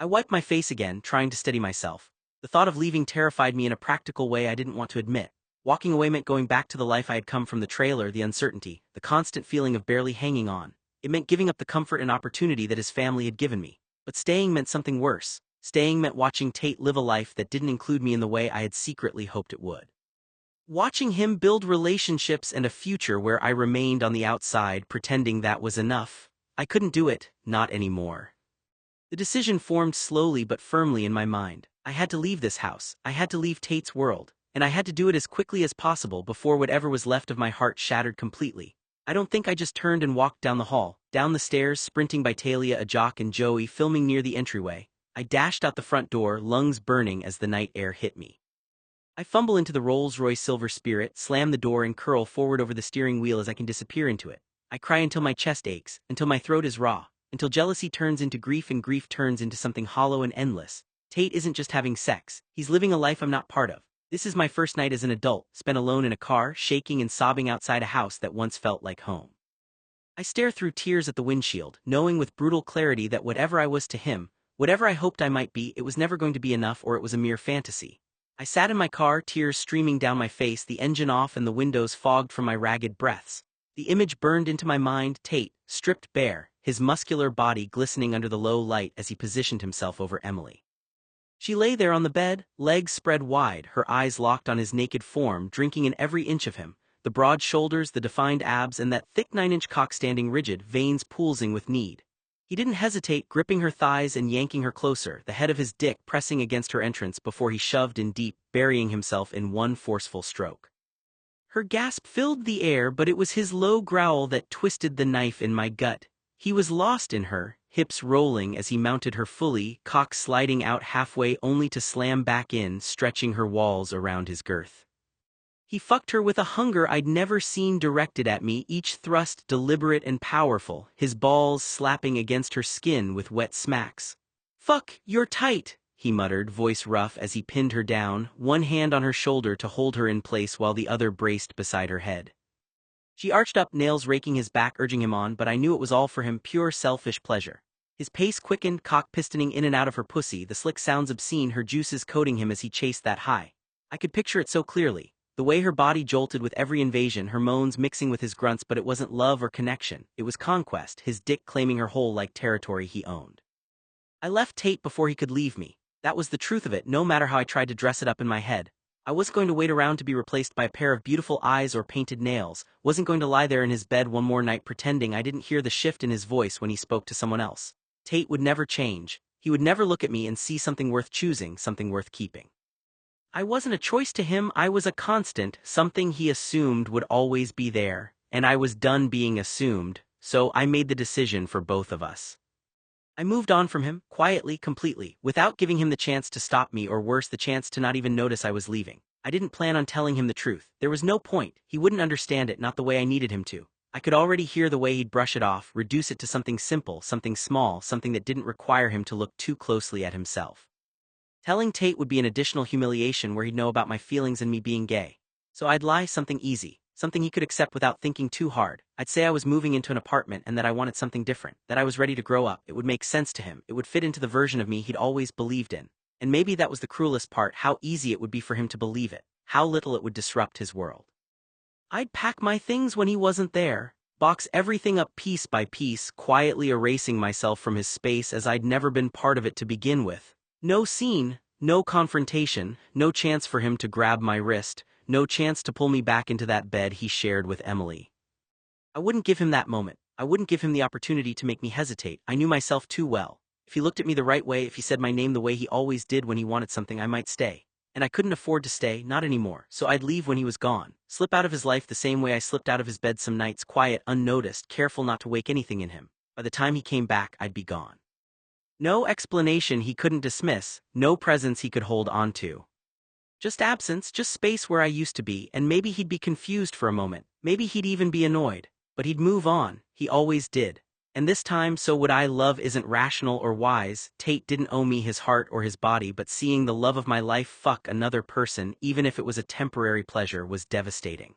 I wiped my face again, trying to steady myself. The thought of leaving terrified me in a practical way I didn't want to admit. Walking away meant going back to the life I had come from, the trailer, the uncertainty, the constant feeling of barely hanging on. It meant giving up the comfort and opportunity that his family had given me. But staying meant something worse. Staying meant watching Tate live a life that didn't include me in the way I had secretly hoped it would. Watching him build relationships and a future where I remained on the outside, pretending that was enough. I couldn't do it, not anymore. The decision formed slowly but firmly in my mind. I had to leave this house. I had to leave Tate's world. And I had to do it as quickly as possible before whatever was left of my heart shattered completely. I don't think I just turned and walked down the hall, down the stairs, sprinting by Talia, Ajak, and Joey filming near the entryway. I dashed out the front door, lungs burning as the night air hit me. I fumble into the Rolls-Royce Silver Spirit, slam the door, and curl forward over the steering wheel as I can disappear into it. I cry until my chest aches, until my throat is raw, until jealousy turns into grief and grief turns into something hollow and endless. Tate isn't just having sex. He's living a life I'm not part of. This is my first night as an adult, spent alone in a car, shaking and sobbing outside a house that once felt like home. I stare through tears at the windshield, knowing with brutal clarity that whatever I was to him, whatever I hoped I might be, it was never going to be enough, or it was a mere fantasy. I sat in my car, tears streaming down my face, the engine off and the windows fogged from my ragged breaths. The image burned into my mind, Tate, stripped bare, his muscular body glistening under the low light as he positioned himself over Emily. She lay there on the bed, legs spread wide, her eyes locked on his naked form, drinking in every inch of him, the broad shoulders, the defined abs, and that thick 9-inch cock standing rigid, veins pulsing with need. He didn't hesitate, gripping her thighs and yanking her closer, the head of his dick pressing against her entrance before he shoved in deep, burying himself in one forceful stroke. Her gasp filled the air, but it was his low growl that twisted the knife in my gut. He was lost in her, hips rolling as he mounted her fully, cock sliding out halfway only to slam back in, stretching her walls around his girth. He fucked her with a hunger I'd never seen directed at me, each thrust deliberate and powerful, his balls slapping against her skin with wet smacks. "Fuck, you're tight," he muttered, voice rough as he pinned her down, one hand on her shoulder to hold her in place while the other braced beside her head. She arched up, nails raking his back, urging him on, but I knew it was all for him, pure selfish pleasure. His pace quickened, cock pistoning in and out of her pussy, the slick sounds obscene, her juices coating him as he chased that high. I could picture it so clearly. The way her body jolted with every invasion, her moans mixing with his grunts, but it wasn't love or connection. It was conquest, his dick claiming her whole like territory he owned. I left Tate before he could leave me. That was the truth of it, no matter how I tried to dress it up in my head. I wasn't going to wait around to be replaced by a pair of beautiful eyes or painted nails, wasn't going to lie there in his bed one more night pretending I didn't hear the shift in his voice when he spoke to someone else. Tate would never change. He would never look at me and see something worth choosing, something worth keeping. I wasn't a choice to him, I was a constant, something he assumed would always be there, and I was done being assumed, so I made the decision for both of us. I moved on from him, quietly, completely, without giving him the chance to stop me or worse, the chance to not even notice I was leaving. I didn't plan on telling him the truth. There was no point. He wouldn't understand it, not the way I needed him to. I could already hear the way he'd brush it off, reduce it to something simple, something small, something that didn't require him to look too closely at himself. Telling Tate would be an additional humiliation where he'd know about my feelings and me being gay. So I'd lie, something easy, something he could accept without thinking too hard. I'd say I was moving into an apartment and that I wanted something different, that I was ready to grow up. It would make sense to him. It would fit into the version of me he'd always believed in. And maybe that was the cruelest part, how easy it would be for him to believe it, how little it would disrupt his world. I'd pack my things when he wasn't there, box everything up piece by piece, quietly erasing myself from his space as I'd never been part of it to begin with. No scene, no confrontation, no chance for him to grab my wrist, no chance to pull me back into that bed he shared with Emily. I wouldn't give him that moment. I wouldn't give him the opportunity to make me hesitate. I knew myself too well. If he looked at me the right way, if he said my name the way he always did when he wanted something, I might stay. And I couldn't afford to stay, not anymore, so I'd leave when he was gone, slip out of his life the same way I slipped out of his bed some nights, quiet, unnoticed, careful not to wake anything in him. By the time he came back, I'd be gone. No explanation he couldn't dismiss, no presence he could hold on to. Just absence, just space where I used to be, and maybe he'd be confused for a moment, maybe he'd even be annoyed, but he'd move on, he always did. And this time, so would I. Love isn't rational or wise. Tate didn't owe me his heart or his body, but seeing the love of my life fuck another person, even if it was a temporary pleasure, was devastating.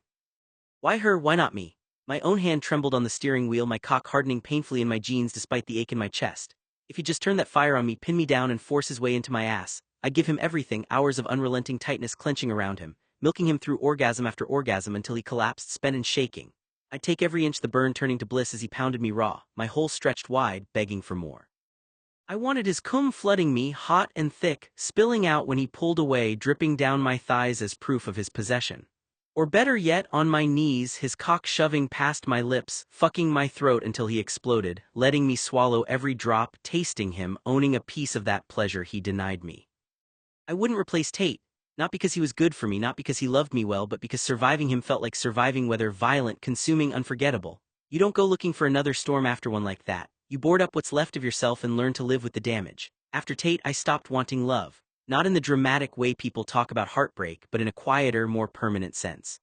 Why her, why not me? My own hand trembled on the steering wheel, my cock hardening painfully in my jeans despite the ache in my chest. If he'd just turn that fire on me, pin me down and force his way into my ass, I'd give him everything, hours of unrelenting tightness clenching around him, milking him through orgasm after orgasm until he collapsed, spent and shaking. I'd take every inch, the burn turning to bliss as he pounded me raw, my hole stretched wide, begging for more. I wanted his cum flooding me, hot and thick, spilling out when he pulled away, dripping down my thighs as proof of his possession. Or better yet, on my knees, his cock shoving past my lips, fucking my throat until he exploded, letting me swallow every drop, tasting him, owning a piece of that pleasure he denied me. I wouldn't replace Tate. Not because he was good for me, not because he loved me well, but because surviving him felt like surviving, whether violent, consuming, unforgettable. You don't go looking for another storm after one like that. You board up what's left of yourself and learn to live with the damage. After Tate, I stopped wanting love. Not in the dramatic way people talk about heartbreak, but in a quieter, more permanent sense.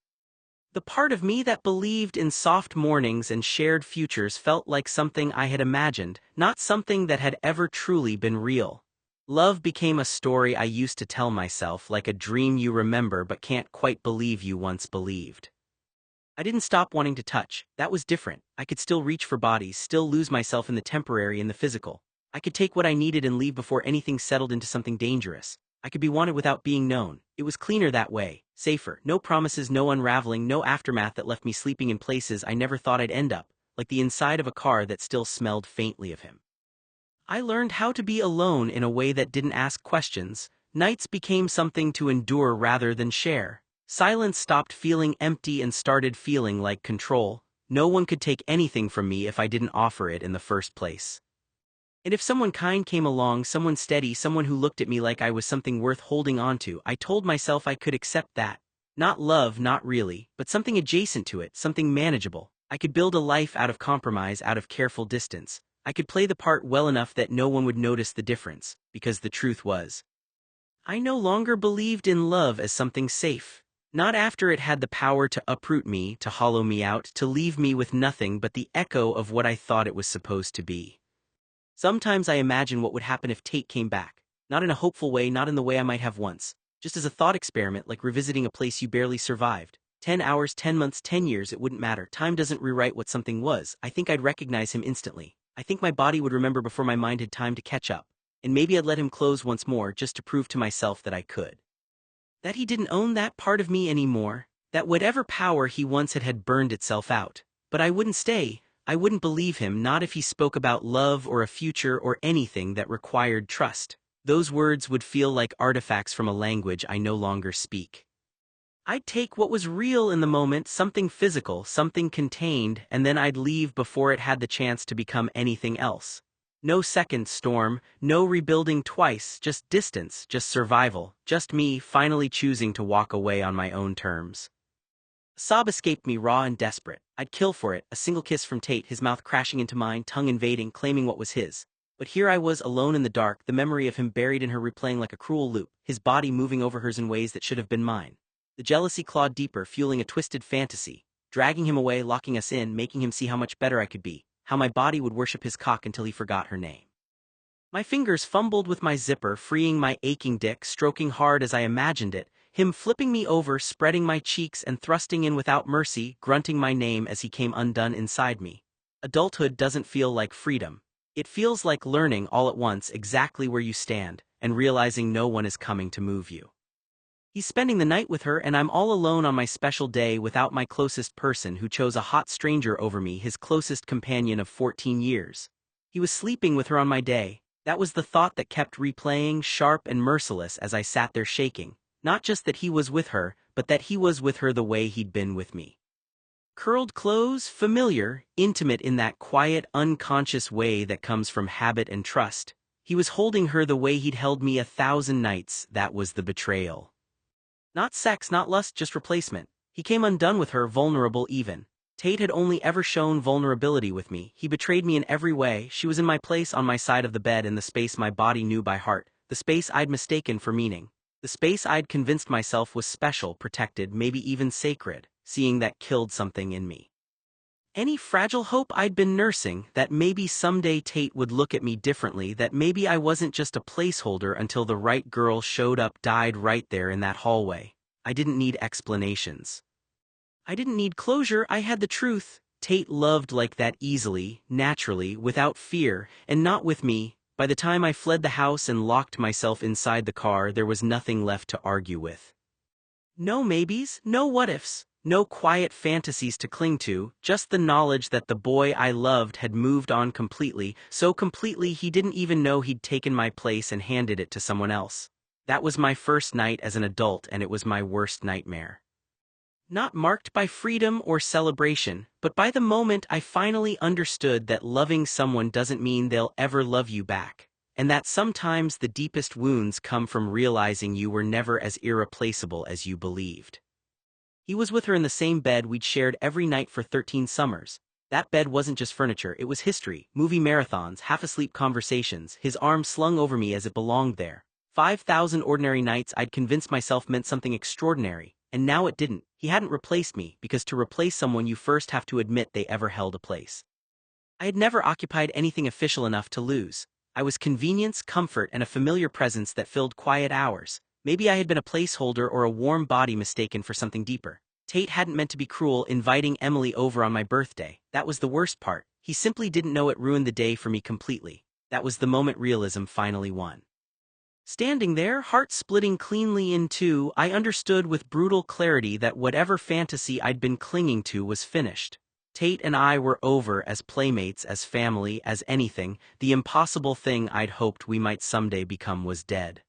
The part of me that believed in soft mornings and shared futures felt like something I had imagined, not something that had ever truly been real. Love became a story I used to tell myself, like a dream you remember but can't quite believe you once believed. I didn't stop wanting to touch. That was different. I could still reach for bodies, still lose myself in the temporary and the physical. I could take what I needed and leave before anything settled into something dangerous. I could be wanted without being known. It was cleaner that way, safer. No promises, no unraveling, no aftermath that left me sleeping in places I never thought I'd end up, like the inside of a car that still smelled faintly of him. I learned how to be alone in a way that didn't ask questions. Nights became something to endure rather than share. Silence stopped feeling empty and started feeling like control. No one could take anything from me if I didn't offer it in the first place. And if someone kind came along, someone steady, someone who looked at me like I was something worth holding on to, I told myself I could accept that. Not love, not really, but something adjacent to it, something manageable. I could build a life out of compromise, out of careful distance. I could play the part well enough that no one would notice the difference, because the truth was, I no longer believed in love as something safe. Not after it had the power to uproot me, to hollow me out, to leave me with nothing but the echo of what I thought it was supposed to be. Sometimes I imagine what would happen if Tate came back. Not in a hopeful way, not in the way I might have once. Just as a thought experiment, like revisiting a place you barely survived. 10 hours, 10 months, 10 years, it wouldn't matter. Time doesn't rewrite what something was. I think I'd recognize him instantly. I think my body would remember before my mind had time to catch up. And maybe I'd let him close once more just to prove to myself that I could. That he didn't own that part of me anymore. That whatever power he once had burned itself out. But I wouldn't stay. I wouldn't believe him, not if he spoke about love or a future or anything that required trust. Those words would feel like artifacts from a language I no longer speak. I'd take what was real in the moment, something physical, something contained, and then I'd leave before it had the chance to become anything else. No second storm, no rebuilding twice, just distance, just survival, just me finally choosing to walk away on my own terms. A sob escaped me, raw and desperate. I'd kill for it, a single kiss from Tate, his mouth crashing into mine, tongue invading, claiming what was his. But here I was, alone in the dark, the memory of him buried in her replaying like a cruel loop, his body moving over hers in ways that should have been mine. The jealousy clawed deeper, fueling a twisted fantasy, dragging him away, locking us in, making him see how much better I could be, how my body would worship his cock until he forgot her name. My fingers fumbled with my zipper, freeing my aching dick, stroking hard as I imagined it, him flipping me over, spreading my cheeks and thrusting in without mercy, grunting my name as he came undone inside me. Adulthood doesn't feel like freedom. It feels like learning all at once exactly where you stand, and realizing no one is coming to move you. He's spending the night with her, and I'm all alone on my special day without my closest person who chose a hot stranger over me, his closest companion of 14 years. He was sleeping with her on my day. That was the thought that kept replaying, sharp and merciless as I sat there shaking. Not just that he was with her, but that he was with her the way he'd been with me. Curled clothes, familiar, intimate in that quiet, unconscious way that comes from habit and trust. He was holding her the way he'd held me 1,000 nights. That was the betrayal. Not sex, not lust, just replacement. He came undone with her, vulnerable even. Tate had only ever shown vulnerability with me. He betrayed me in every way. She was in my place, on my side of the bed, in the space my body knew by heart, the space I'd mistaken for meaning. The space I'd convinced myself was special, protected, maybe even sacred, seeing that killed something in me. Any fragile hope I'd been nursing, that maybe someday Tate would look at me differently, that maybe I wasn't just a placeholder until the right girl showed up, died right there in that hallway. I didn't need explanations. I didn't need closure, I had the truth. Tate loved like that, easily, naturally, without fear, and not with me. By the time I fled the house and locked myself inside the car, there was nothing left to argue with. No maybes, no what-ifs, no quiet fantasies to cling to, just the knowledge that the boy I loved had moved on completely, so completely he didn't even know he'd taken my place and handed it to someone else. That was my first night as an adult, and it was my worst nightmare. Not marked by freedom or celebration, but by the moment I finally understood that loving someone doesn't mean they'll ever love you back, and that sometimes the deepest wounds come from realizing you were never as irreplaceable as you believed. He was with her in the same bed we'd shared every night for 13 summers. That bed wasn't just furniture, it was history, movie marathons, half-asleep conversations, his arm slung over me as it belonged there. 5,000 ordinary nights I'd convinced myself meant something extraordinary. And now it didn't. He hadn't replaced me, because to replace someone you first have to admit they ever held a place. I had never occupied anything official enough to lose. I was convenience, comfort, and a familiar presence that filled quiet hours. Maybe I had been a placeholder or a warm body mistaken for something deeper. Tate hadn't meant to be cruel, inviting Emily over on my birthday. That was the worst part. He simply didn't know it ruined the day for me completely. That was the moment realism finally won. Standing there, heart splitting cleanly in two, I understood with brutal clarity that whatever fantasy I'd been clinging to was finished. Tate and I were over, as playmates, as family, as anything. The impossible thing I'd hoped we might someday become was dead.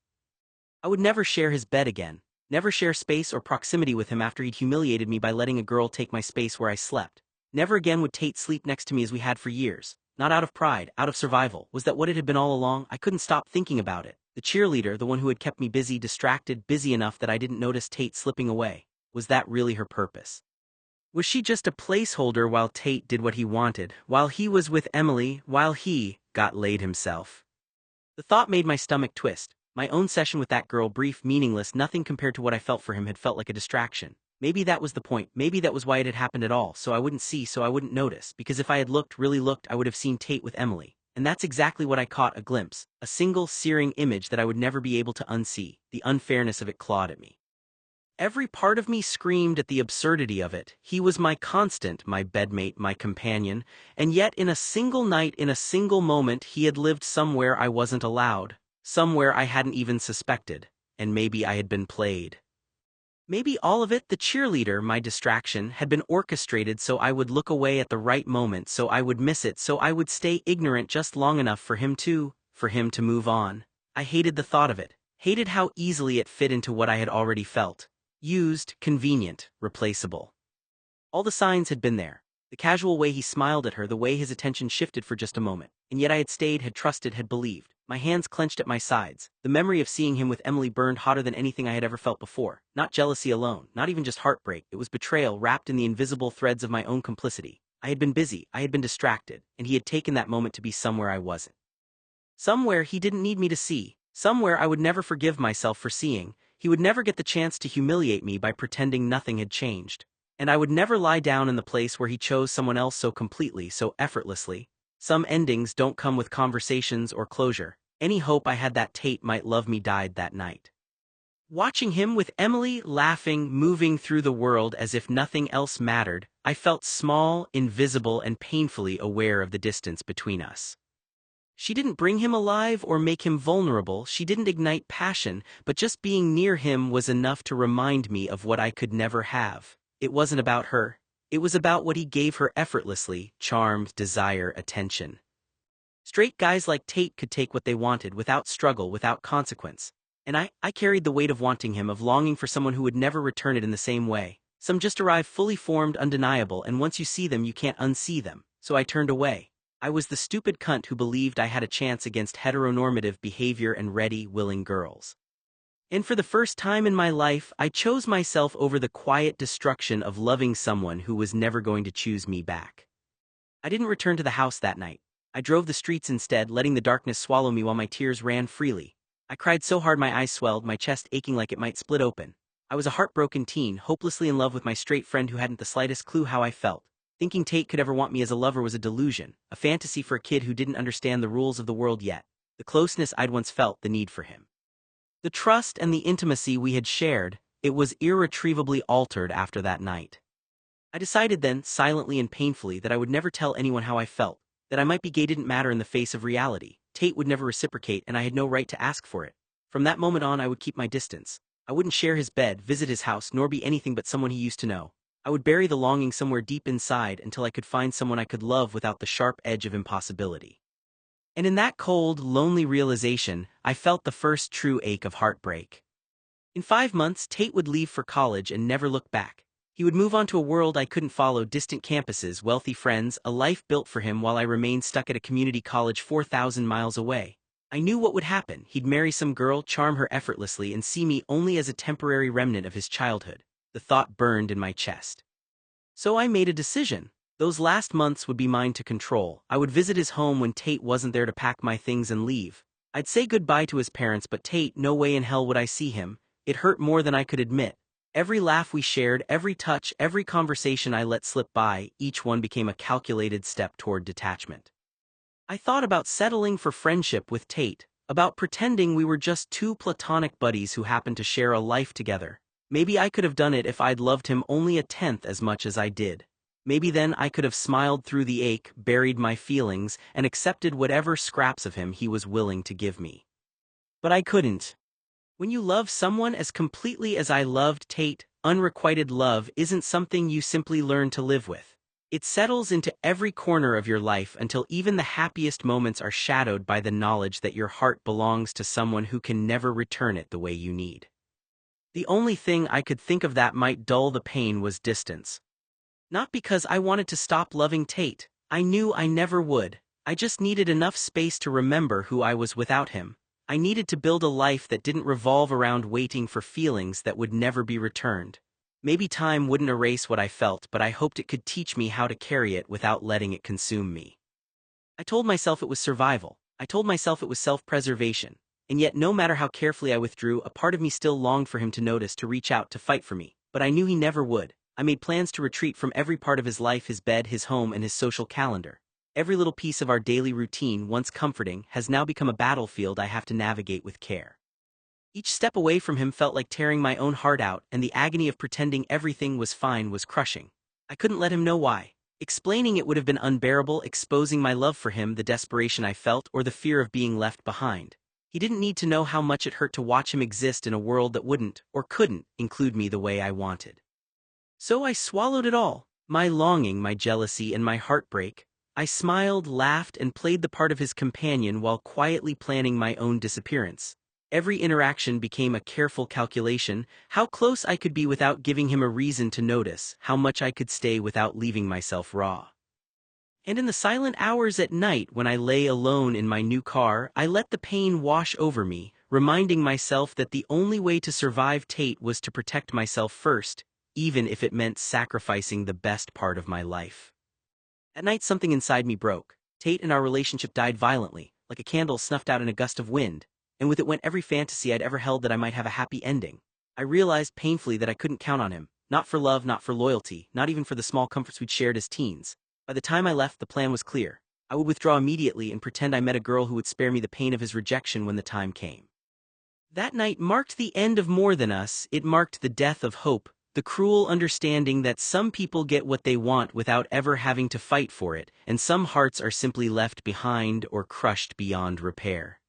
I would never share his bed again. Never share space or proximity with him after he'd humiliated me by letting a girl take my space where I slept. Never again would Tate sleep next to me as we had for years. Not out of pride, out of survival. Was that what it had been all along? I couldn't stop thinking about it. The cheerleader, the one who had kept me busy, distracted, busy enough that I didn't notice Tate slipping away. Was that really her purpose? Was she just a placeholder while Tate did what he wanted, while he was with Emily, while he got laid himself? The thought made my stomach twist. My own session with that girl, brief, meaningless, nothing compared to what I felt for him, had felt like a distraction. Maybe that was the point, maybe that was why it had happened at all, so I wouldn't see, so I wouldn't notice, because if I had looked, really looked, I would have seen Tate with Emily. And that's exactly what I caught, a glimpse, a single searing image that I would never be able to unsee. The unfairness of it clawed at me. Every part of me screamed at the absurdity of it. He was my constant, my bedmate, my companion, and yet in a single night, in a single moment, he had lived somewhere I wasn't allowed, somewhere I hadn't even suspected, and maybe I had been played. Maybe all of it, the cheerleader, my distraction, had been orchestrated so I would look away at the right moment, so I would miss it, so I would stay ignorant just long enough for him to move on. I hated the thought of it, hated how easily it fit into what I had already felt. Used, convenient, replaceable. All the signs had been there. The casual way he smiled at her, the way his attention shifted for just a moment. And yet I had stayed, had trusted, had believed. My hands clenched at my sides. The memory of seeing him with Emily burned hotter than anything I had ever felt before. Not jealousy alone, not even just heartbreak. It was betrayal wrapped in the invisible threads of my own complicity. I had been busy, I had been distracted, and he had taken that moment to be somewhere I wasn't. Somewhere he didn't need me to see. Somewhere I would never forgive myself for seeing. He would never get the chance to humiliate me by pretending nothing had changed. And I would never lie down in the place where he chose someone else so completely, so effortlessly. Some endings don't come with conversations or closure. Any hope I had that Tate might love me died that night. Watching him with Emily, laughing, moving through the world as if nothing else mattered, I felt small, invisible, and painfully aware of the distance between us. She didn't bring him alive or make him vulnerable, she didn't ignite passion, but just being near him was enough to remind me of what I could never have. It wasn't about her. It was about what he gave her effortlessly: charm, desire, attention. Straight guys like Tate could take what they wanted without struggle, without consequence. And I carried the weight of wanting him, of longing for someone who would never return it in the same way. Some just arrive fully formed, undeniable, and once you see them you can't unsee them. So I turned away. I was the stupid cunt who believed I had a chance against heteronormative behavior and ready, willing girls. And for the first time in my life, I chose myself over the quiet destruction of loving someone who was never going to choose me back. I didn't return to the house that night. I drove the streets instead, letting the darkness swallow me while my tears ran freely. I cried so hard my eyes swelled, my chest aching like it might split open. I was a heartbroken teen, hopelessly in love with my straight friend who hadn't the slightest clue how I felt. Thinking Tate could ever want me as a lover was a delusion, a fantasy for a kid who didn't understand the rules of the world yet. The closeness I'd once felt, the need for him. The trust and the intimacy we had shared, it was irretrievably altered after that night. I decided then, silently and painfully, that I would never tell anyone how I felt, that I might be gay didn't matter in the face of reality. Tate would never reciprocate and I had no right to ask for it. From that moment on I would keep my distance. I wouldn't share his bed, visit his house, nor be anything but someone he used to know. I would bury the longing somewhere deep inside until I could find someone I could love without the sharp edge of impossibility. And in that cold, lonely realization, I felt the first true ache of heartbreak. In 5 months, Tate would leave for college and never look back. He would move on to a world I couldn't follow, distant campuses, wealthy friends, a life built for him while I remained stuck at a community college 4,000 miles away. I knew what would happen. He'd marry some girl, charm her effortlessly, and see me only as a temporary remnant of his childhood. The thought burned in my chest. So I made a decision. Those last months would be mine to control. I would visit his home when Tate wasn't there to pack my things and leave. I'd say goodbye to his parents, but Tate, no way in hell would I see him. It hurt more than I could admit. Every laugh we shared, every touch, every conversation I let slip by, each one became a calculated step toward detachment. I thought about settling for friendship with Tate, about pretending we were just two platonic buddies who happened to share a life together. Maybe I could have done it if I'd loved him only a tenth as much as I did. Maybe then I could have smiled through the ache, buried my feelings, and accepted whatever scraps of him he was willing to give me. But I couldn't. When you love someone as completely as I loved Tate, unrequited love isn't something you simply learn to live with. It settles into every corner of your life until even the happiest moments are shadowed by the knowledge that your heart belongs to someone who can never return it the way you need. The only thing I could think of that might dull the pain was distance. Not because I wanted to stop loving Tate. I knew I never would. I just needed enough space to remember who I was without him. I needed to build a life that didn't revolve around waiting for feelings that would never be returned. Maybe time wouldn't erase what I felt, but I hoped it could teach me how to carry it without letting it consume me. I told myself it was survival. I told myself it was self-preservation. And yet no matter how carefully I withdrew, a part of me still longed for him to notice, to reach out, to fight for me. But I knew he never would. I made plans to retreat from every part of his life, his bed, his home, and his social calendar. Every little piece of our daily routine, once comforting, has now become a battlefield I have to navigate with care. Each step away from him felt like tearing my own heart out, and the agony of pretending everything was fine was crushing. I couldn't let him know why. Explaining it would have been unbearable, exposing my love for him, the desperation I felt, or the fear of being left behind. He didn't need to know how much it hurt to watch him exist in a world that wouldn't, or couldn't, include me the way I wanted. So I swallowed it all, my longing, my jealousy, and my heartbreak. I smiled, laughed, and played the part of his companion while quietly planning my own disappearance. Every interaction became a careful calculation, how close I could be without giving him a reason to notice, how much I could stay without leaving myself raw. And in the silent hours at night when I lay alone in my new car, I let the pain wash over me, reminding myself that the only way to survive Tate was to protect myself first, even if it meant sacrificing the best part of my life. At night something inside me broke. Tate and our relationship died violently, like a candle snuffed out in a gust of wind, and with it went every fantasy I'd ever held that I might have a happy ending. I realized painfully that I couldn't count on him, not for love, not for loyalty, not even for the small comforts we'd shared as teens. By the time I left, the plan was clear. I would withdraw immediately and pretend I met a girl who would spare me the pain of his rejection when the time came. That night marked the end of More Than Us. It marked the death of hope, the cruel understanding that some people get what they want without ever having to fight for it, and some hearts are simply left behind or crushed beyond repair.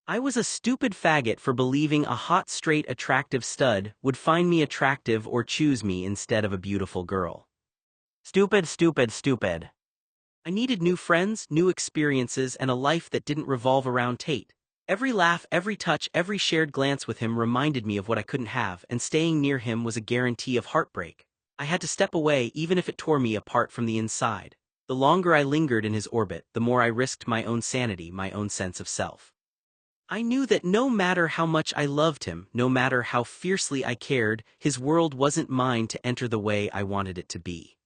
I was a stupid faggot for believing a hot, straight, attractive stud would find me attractive or choose me instead of a beautiful girl. Stupid, stupid, stupid. I needed new friends, new experiences, and a life that didn't revolve around Tate. Every laugh, every touch, every shared glance with him reminded me of what I couldn't have, and staying near him was a guarantee of heartbreak. I had to step away even if it tore me apart from the inside. The longer I lingered in his orbit, the more I risked my own sanity, my own sense of self. I knew that no matter how much I loved him, no matter how fiercely I cared, his world wasn't mine to enter the way I wanted it to be.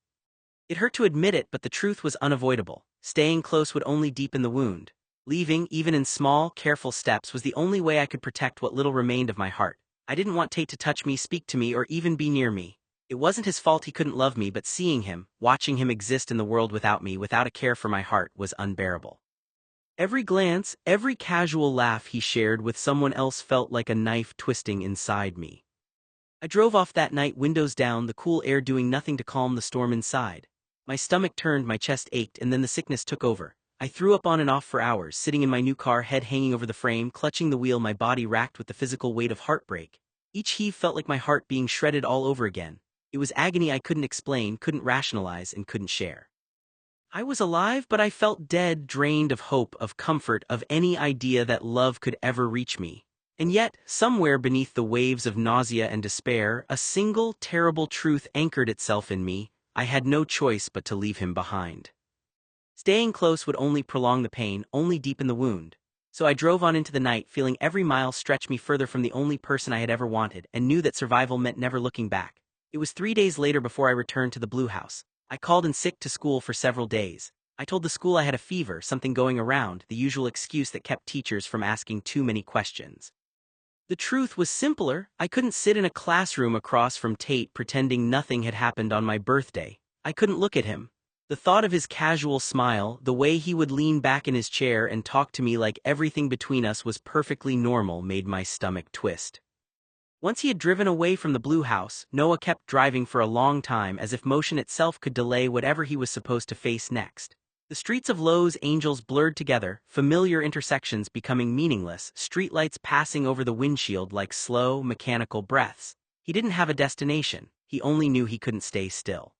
It hurt to admit it, but the truth was unavoidable. Staying close would only deepen the wound. Leaving, even in small, careful steps, was the only way I could protect what little remained of my heart. I didn't want Tate to touch me, speak to me, or even be near me. It wasn't his fault he couldn't love me, but seeing him, watching him exist in the world without me, without a care for my heart, was unbearable. Every glance, every casual laugh he shared with someone else felt like a knife twisting inside me. I drove off that night, windows down, the cool air doing nothing to calm the storm inside. My stomach turned, my chest ached, and then the sickness took over. I threw up on and off for hours, sitting in my new car, head hanging over the frame, clutching the wheel, my body racked with the physical weight of heartbreak. Each heave felt like my heart being shredded all over again. It was agony I couldn't explain, couldn't rationalize, and couldn't share. I was alive, but I felt dead, drained of hope, of comfort, of any idea that love could ever reach me. And yet, somewhere beneath the waves of nausea and despair, a single, terrible truth anchored itself in me. I had no choice but to leave him behind. Staying close would only prolong the pain, only deepen the wound. So I drove on into the night, feeling every mile stretch me further from the only person I had ever wanted, and knew that survival meant never looking back. It was 3 days later before I returned to the Blue House. I called in sick to school for several days. I told the school I had a fever, something going around, the usual excuse that kept teachers from asking too many questions. The truth was simpler. I couldn't sit in a classroom across from Tate pretending nothing had happened on my birthday. I couldn't look at him. The thought of his casual smile, the way he would lean back in his chair and talk to me like everything between us was perfectly normal, made my stomach twist. Once he had driven away from the Blue House, Noah kept driving for a long time, as if motion itself could delay whatever he was supposed to face next. The streets of Los Angeles blurred together, familiar intersections becoming meaningless, streetlights passing over the windshield like slow, mechanical breaths. He didn't have a destination, he only knew he couldn't stay still.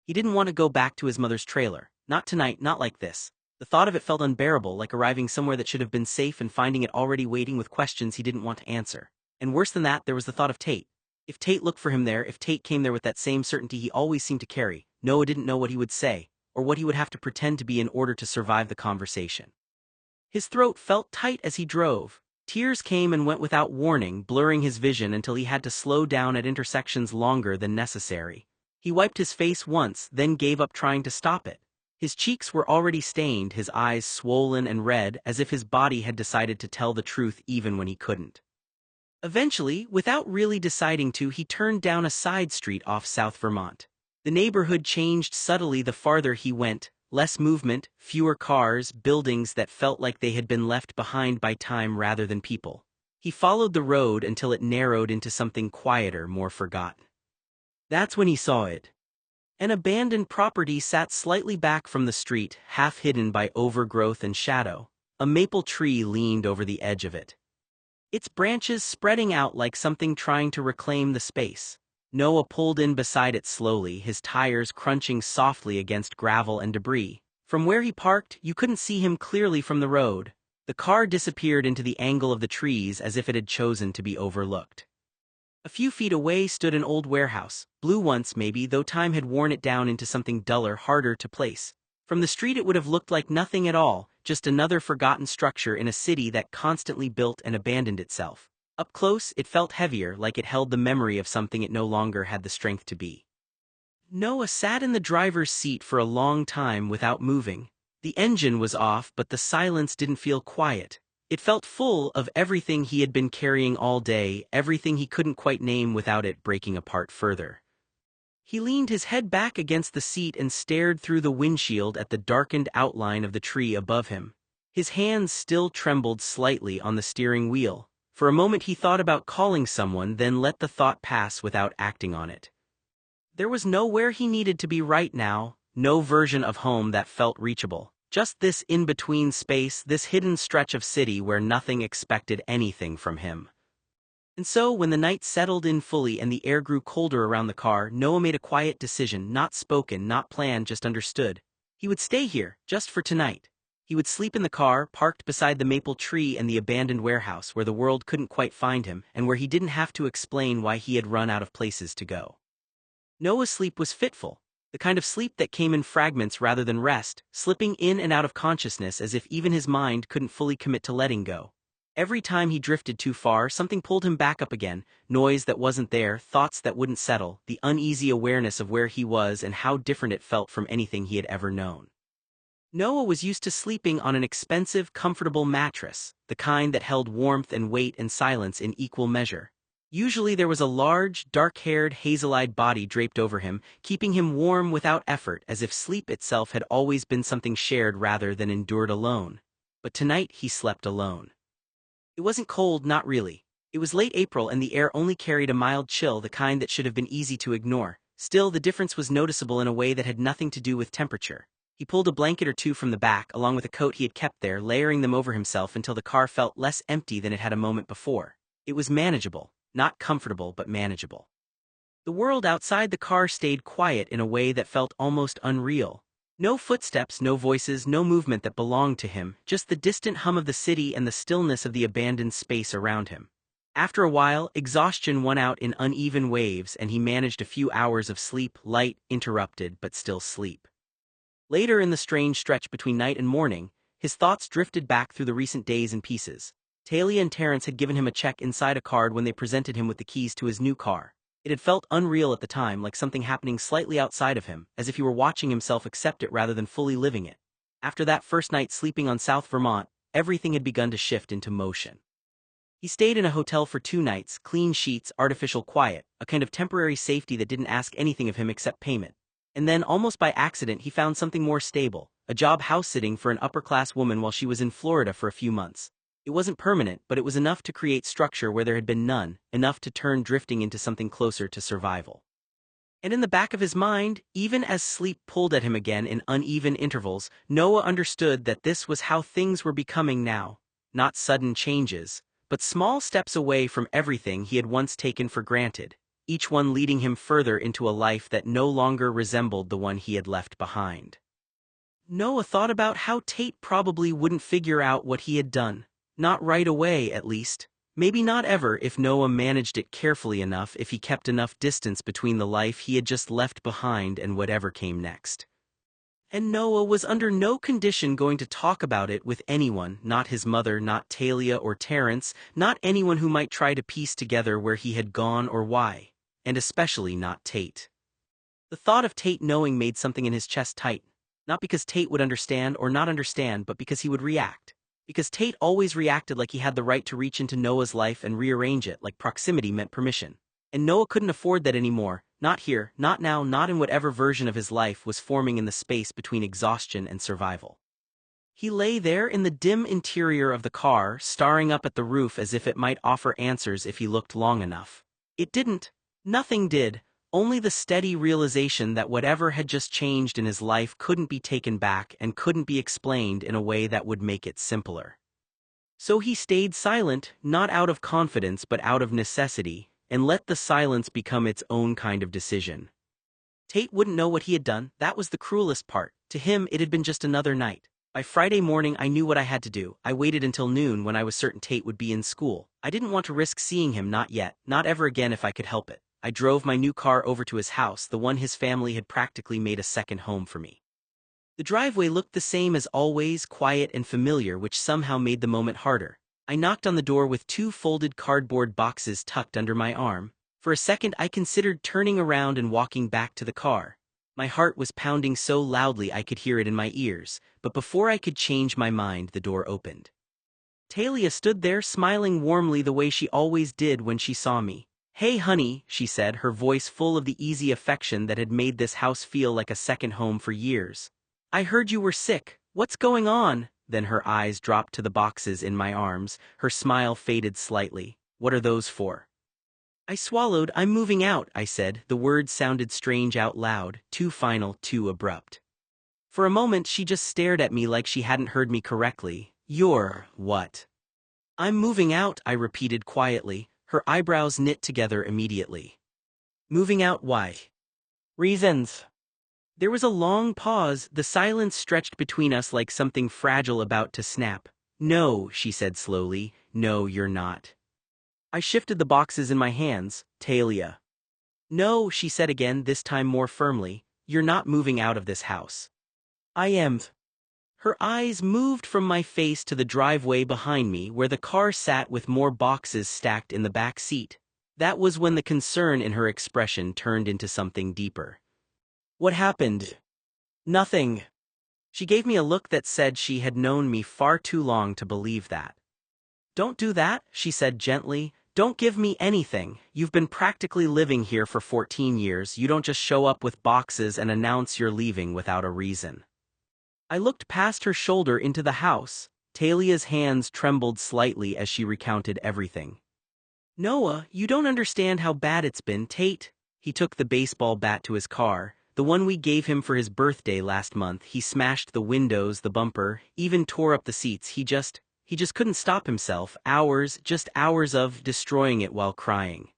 He didn't want to go back to his mother's trailer. Not tonight, not like this. The thought of it felt unbearable, like arriving somewhere that should have been safe and finding it already waiting with questions he didn't want to answer. And worse than that, there was the thought of Tate. If Tate looked for him there, if Tate came there with that same certainty he always seemed to carry, Noah didn't know what he would say, or what he would have to pretend to be in order to survive the conversation. His throat felt tight as he drove. Tears came and went without warning, blurring his vision until he had to slow down at intersections longer than necessary. He wiped his face once, then gave up trying to stop it. His cheeks were already stained, his eyes swollen and red, as if his body had decided to tell the truth even when he couldn't. Eventually, without really deciding to, he turned down a side street off South Vermont. The neighborhood changed subtly the farther he went. Less movement, fewer cars, buildings that felt like they had been left behind by time rather than people. He followed the road until it narrowed into something quieter, more forgotten. That's when he saw it. An abandoned property sat slightly back from the street, half hidden by overgrowth and shadow. A maple tree leaned over the edge of it, its branches spreading out like something trying to reclaim the space. Noah pulled in beside it slowly, his tires crunching softly against gravel and debris. From where he parked, you couldn't see him clearly from the road. The car disappeared into the angle of the trees as if it had chosen to be overlooked. A few feet away stood an old warehouse, blue once maybe, though time had worn it down into something duller, harder to place. From the street it would have looked like nothing at all, just another forgotten structure in a city that constantly built and abandoned itself. Up close, it felt heavier, like it held the memory of something it no longer had the strength to be. Noah sat in the driver's seat for a long time without moving. The engine was off, but the silence didn't feel quiet. It felt full of everything he had been carrying all day, everything he couldn't quite name without it breaking apart further. He leaned his head back against the seat and stared through the windshield at the darkened outline of the tree above him. His hands still trembled slightly on the steering wheel. For a moment he thought about calling someone, then let the thought pass without acting on it. There was nowhere he needed to be right now, no version of home that felt reachable. Just this in-between space, this hidden stretch of city where nothing expected anything from him. And so, when the night settled in fully and the air grew colder around the car, Noah made a quiet decision, not spoken, not planned, just understood. He would stay here, just for tonight. He would sleep in the car, parked beside the maple tree and the abandoned warehouse where the world couldn't quite find him and where he didn't have to explain why he had run out of places to go. Noah's sleep was fitful, the kind of sleep that came in fragments rather than rest, slipping in and out of consciousness as if even his mind couldn't fully commit to letting go. Every time he drifted too far, something pulled him back up again, noise that wasn't there, thoughts that wouldn't settle, the uneasy awareness of where he was and how different it felt from anything he had ever known. Noah was used to sleeping on an expensive, comfortable mattress, the kind that held warmth and weight and silence in equal measure. Usually there was a large, dark-haired, hazel-eyed body draped over him, keeping him warm without effort, as if sleep itself had always been something shared rather than endured alone. But tonight he slept alone. It wasn't cold, not really. It was late April and the air only carried a mild chill, the kind that should have been easy to ignore. Still, the difference was noticeable in a way that had nothing to do with temperature. He pulled a blanket or two from the back, along with a coat he had kept there, layering them over himself until the car felt less empty than it had a moment before. It was manageable, not comfortable but manageable. The world outside the car stayed quiet in a way that felt almost unreal. No footsteps, no voices, no movement that belonged to him, just the distant hum of the city and the stillness of the abandoned space around him. After a while, exhaustion won out in uneven waves and he managed a few hours of sleep, light, interrupted, but still sleep. Later in the strange stretch between night and morning, his thoughts drifted back through the recent days in pieces. Talia and Terrence had given him a check inside a card when they presented him with the keys to his new car. It had felt unreal at the time, like something happening slightly outside of him, as if he were watching himself accept it rather than fully living it. After that first night sleeping on South Vermont, everything had begun to shift into motion. He stayed in a hotel for 2 nights, clean sheets, artificial quiet, a kind of temporary safety that didn't ask anything of him except payment. And then, almost by accident, he found something more stable, a job house-sitting for an upper-class woman while she was in Florida for a few months. It wasn't permanent, but it was enough to create structure where there had been none, enough to turn drifting into something closer to survival. And in the back of his mind, even as sleep pulled at him again in uneven intervals, Noah understood that this was how things were becoming now. Not sudden changes, but small steps away from everything he had once taken for granted, each one leading him further into a life that no longer resembled the one he had left behind. Noah thought about how Tate probably wouldn't figure out what he had done. Not right away, at least. Maybe not ever if Noah managed it carefully enough, if he kept enough distance between the life he had just left behind and whatever came next. And Noah was under no condition going to talk about it with anyone, not his mother, not Talia or Terence, not anyone who might try to piece together where he had gone or why, and especially not Tate. The thought of Tate knowing made something in his chest tight, not because Tate would understand or not understand, but because he would react. Because Tate always reacted like he had the right to reach into Noah's life and rearrange it, like proximity meant permission. And Noah couldn't afford that anymore. Not here, not now, not in whatever version of his life was forming in the space between exhaustion and survival. He lay there in the dim interior of the car, staring up at the roof as if it might offer answers if he looked long enough. It didn't. Nothing did. Only the steady realization that whatever had just changed in his life couldn't be taken back and couldn't be explained in a way that would make it simpler. So he stayed silent, not out of confidence but out of necessity, and let the silence become its own kind of decision. Tate wouldn't know what he had done. That was the cruelest part. To him, it had been just another night. By Friday morning, I knew what I had to do. I waited until noon when I was certain Tate would be in school. I didn't want to risk seeing him, not yet, not ever again if I could help it. I drove my new car over to his house, the one his family had practically made a second home for me. The driveway looked the same as always, quiet and familiar, which somehow made the moment harder. I knocked on the door with 2 folded cardboard boxes tucked under my arm. For a second I considered turning around and walking back to the car. My heart was pounding so loudly I could hear it in my ears, but before I could change my mind the door opened. Talia stood there smiling warmly the way she always did when she saw me. "Hey honey," she said, her voice full of the easy affection that had made this house feel like a second home for years. "I heard you were sick. What's going on?" Then her eyes dropped to the boxes in my arms, her smile faded slightly. "What are those for?" I swallowed. "I'm moving out," I said. The words sounded strange out loud, too final, too abrupt. For a moment she just stared at me like she hadn't heard me correctly. "You're what?" "I'm moving out," I repeated quietly, her eyebrows knit together immediately. "Moving out, why?" "Reasons." There was a long pause, the silence stretched between us like something fragile about to snap. "No," she said slowly, "no, you're not." I shifted the boxes in my hands. "Talia." "No," she said again, this time more firmly, "you're not moving out of this house." "I am." Her eyes moved from my face to the driveway behind me where the car sat with more boxes stacked in the back seat. That was when the concern in her expression turned into something deeper. "What happened?" "Nothing." She gave me a look that said she had known me far too long to believe that. "Don't do that," she said gently. "Don't give me anything. You've been practically living here for 14 years. You don't just show up with boxes and announce you're leaving without a reason." I looked past her shoulder into the house. Talia's hands trembled slightly as she recounted everything. "Noah, you don't understand how bad it's been, Tate." He took the baseball bat to his car, the one we gave him for his birthday last month. He smashed the windows, the bumper, even tore up the seats. He just couldn't stop himself. Hours, just hours of destroying it while crying.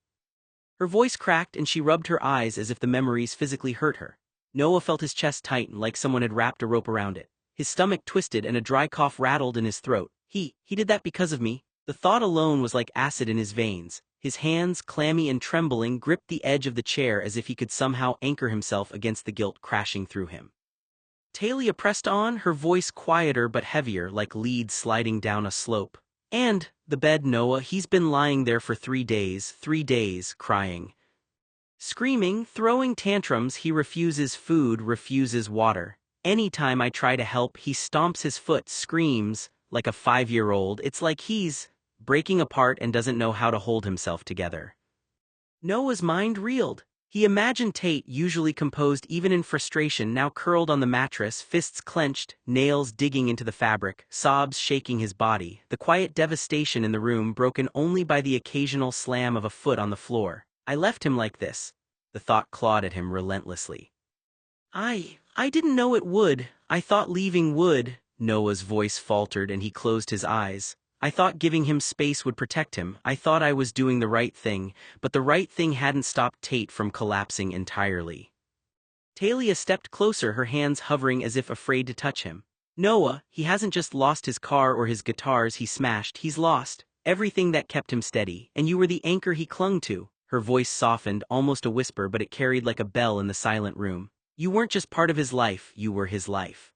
Her voice cracked and she rubbed her eyes as if the memories physically hurt her. Noah felt his chest tighten like someone had wrapped a rope around it. His stomach twisted and a dry cough rattled in his throat. He did that because of me. The thought alone was like acid in his veins. His hands, clammy and trembling, gripped the edge of the chair as if he could somehow anchor himself against the guilt crashing through him. Talia pressed on, her voice quieter but heavier, like leads sliding down a slope. "And the bed, Noah, he's been lying there for 3 days, crying. Screaming, throwing tantrums. He refuses food, refuses water. Anytime I try to help, he stomps his foot, screams, like a 5-year-old. It's like he's breaking apart and doesn't know how to hold himself together." Noah's mind reeled. He imagined Tate, usually composed even in frustration, now curled on the mattress, fists clenched, nails digging into the fabric, sobs shaking his body, the quiet devastation in the room broken only by the occasional slam of a foot on the floor. "I left him like this." The thought clawed at him relentlessly. I didn't know it would. I thought leaving would." Noah's voice faltered and he closed his eyes. "I thought giving him space would protect him. I thought I was doing the right thing, but the right thing hadn't stopped Tate from collapsing entirely." Talia stepped closer, her hands hovering as if afraid to touch him. "Noah, he hasn't just lost his car or his guitars he smashed. He's lost everything that kept him steady, and you were the anchor he clung to. Her voice softened, almost a whisper, but it carried like a bell in the silent room. You weren't just part of his life, you were his life.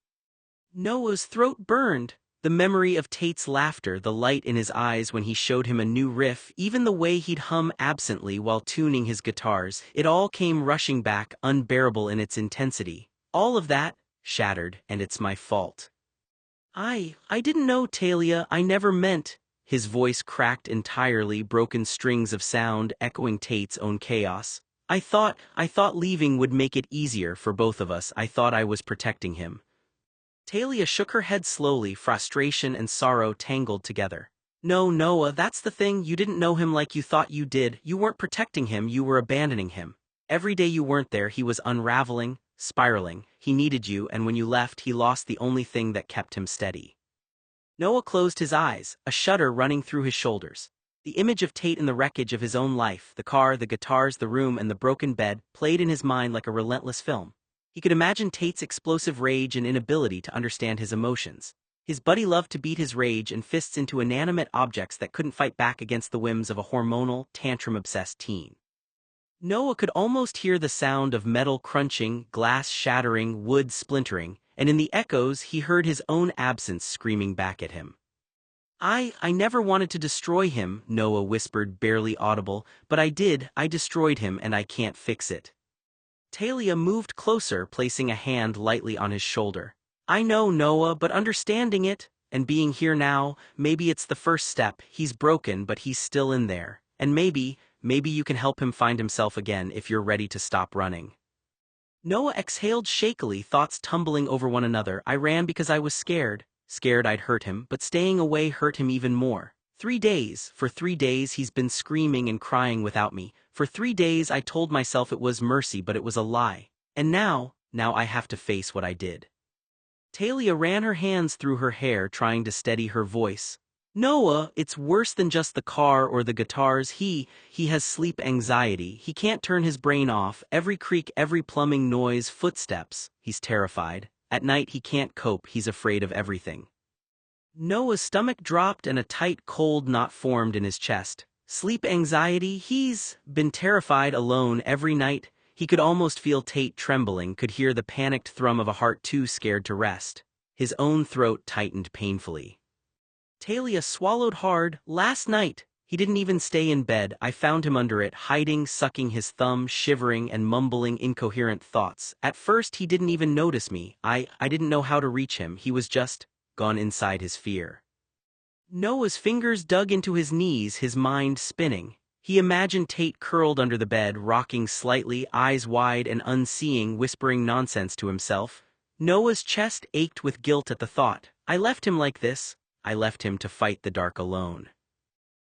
Noah's throat burned. The memory of Tate's laughter, the light in his eyes when he showed him a new riff, even the way he'd hum absently while tuning his guitars, it all came rushing back, unbearable in its intensity. All of that, shattered, and it's my fault. I didn't know, Talia, I never meant. His voice cracked entirely, broken strings of sound echoing Tate's own chaos. I thought leaving would make it easier for both of us. I thought I was protecting him. Talia shook her head slowly, frustration and sorrow tangled together. No, Noah, that's the thing, you didn't know him like you thought you did. You weren't protecting him, you were abandoning him. Every day you weren't there, he was unraveling, spiraling. He needed you, and when you left, he lost the only thing that kept him steady. Noah closed his eyes, a shudder running through his shoulders. The image of Tate in the wreckage of his own life, the car, the guitars, the room, and the broken bed, played in his mind like a relentless film. He could imagine Tate's explosive rage and inability to understand his emotions. His buddy loved to beat his rage and fists into inanimate objects that couldn't fight back against the whims of a hormonal, tantrum-obsessed teen. Noah could almost hear the sound of metal crunching, glass shattering, wood splintering, and in the echoes he heard his own absence screaming back at him. I never wanted to destroy him, Noah whispered, barely audible, but I did. I destroyed him and I can't fix it. Talia moved closer, placing a hand lightly on his shoulder. I know, Noah, but understanding it, and being here now, maybe it's the first step. He's broken, but he's still in there. And maybe you can help him find himself again if you're ready to stop running. Noah exhaled shakily, thoughts tumbling over one another. I ran because I was scared. Scared I'd hurt him, but staying away hurt him even more. 3 days. For 3 days he's been screaming and crying without me. For 3 days I told myself it was mercy, but it was a lie. And now I have to face what I did. Talia ran her hands through her hair, trying to steady her voice. Noah, it's worse than just the car or the guitars. He has sleep anxiety. He can't turn his brain off. Every creak, every plumbing noise, footsteps. He's terrified. At night he can't cope. He's afraid of everything. Noah's stomach dropped and a tight, cold knot formed in his chest. Sleep anxiety? He's been terrified alone every night. He could almost feel Tate trembling, could hear the panicked thrum of a heart too scared to rest. His own throat tightened painfully. Talia swallowed hard. Last night, he didn't even stay in bed. I found him under it, hiding, sucking his thumb, shivering and mumbling incoherent thoughts. At first he didn't even notice me. I didn't know how to reach him. He was just gone inside his fear. Noah's fingers dug into his knees, his mind spinning. He imagined Tate curled under the bed, rocking slightly, eyes wide and unseeing, whispering nonsense to himself. Noah's chest ached with guilt at the thought. I left him like this. I left him to fight the dark alone.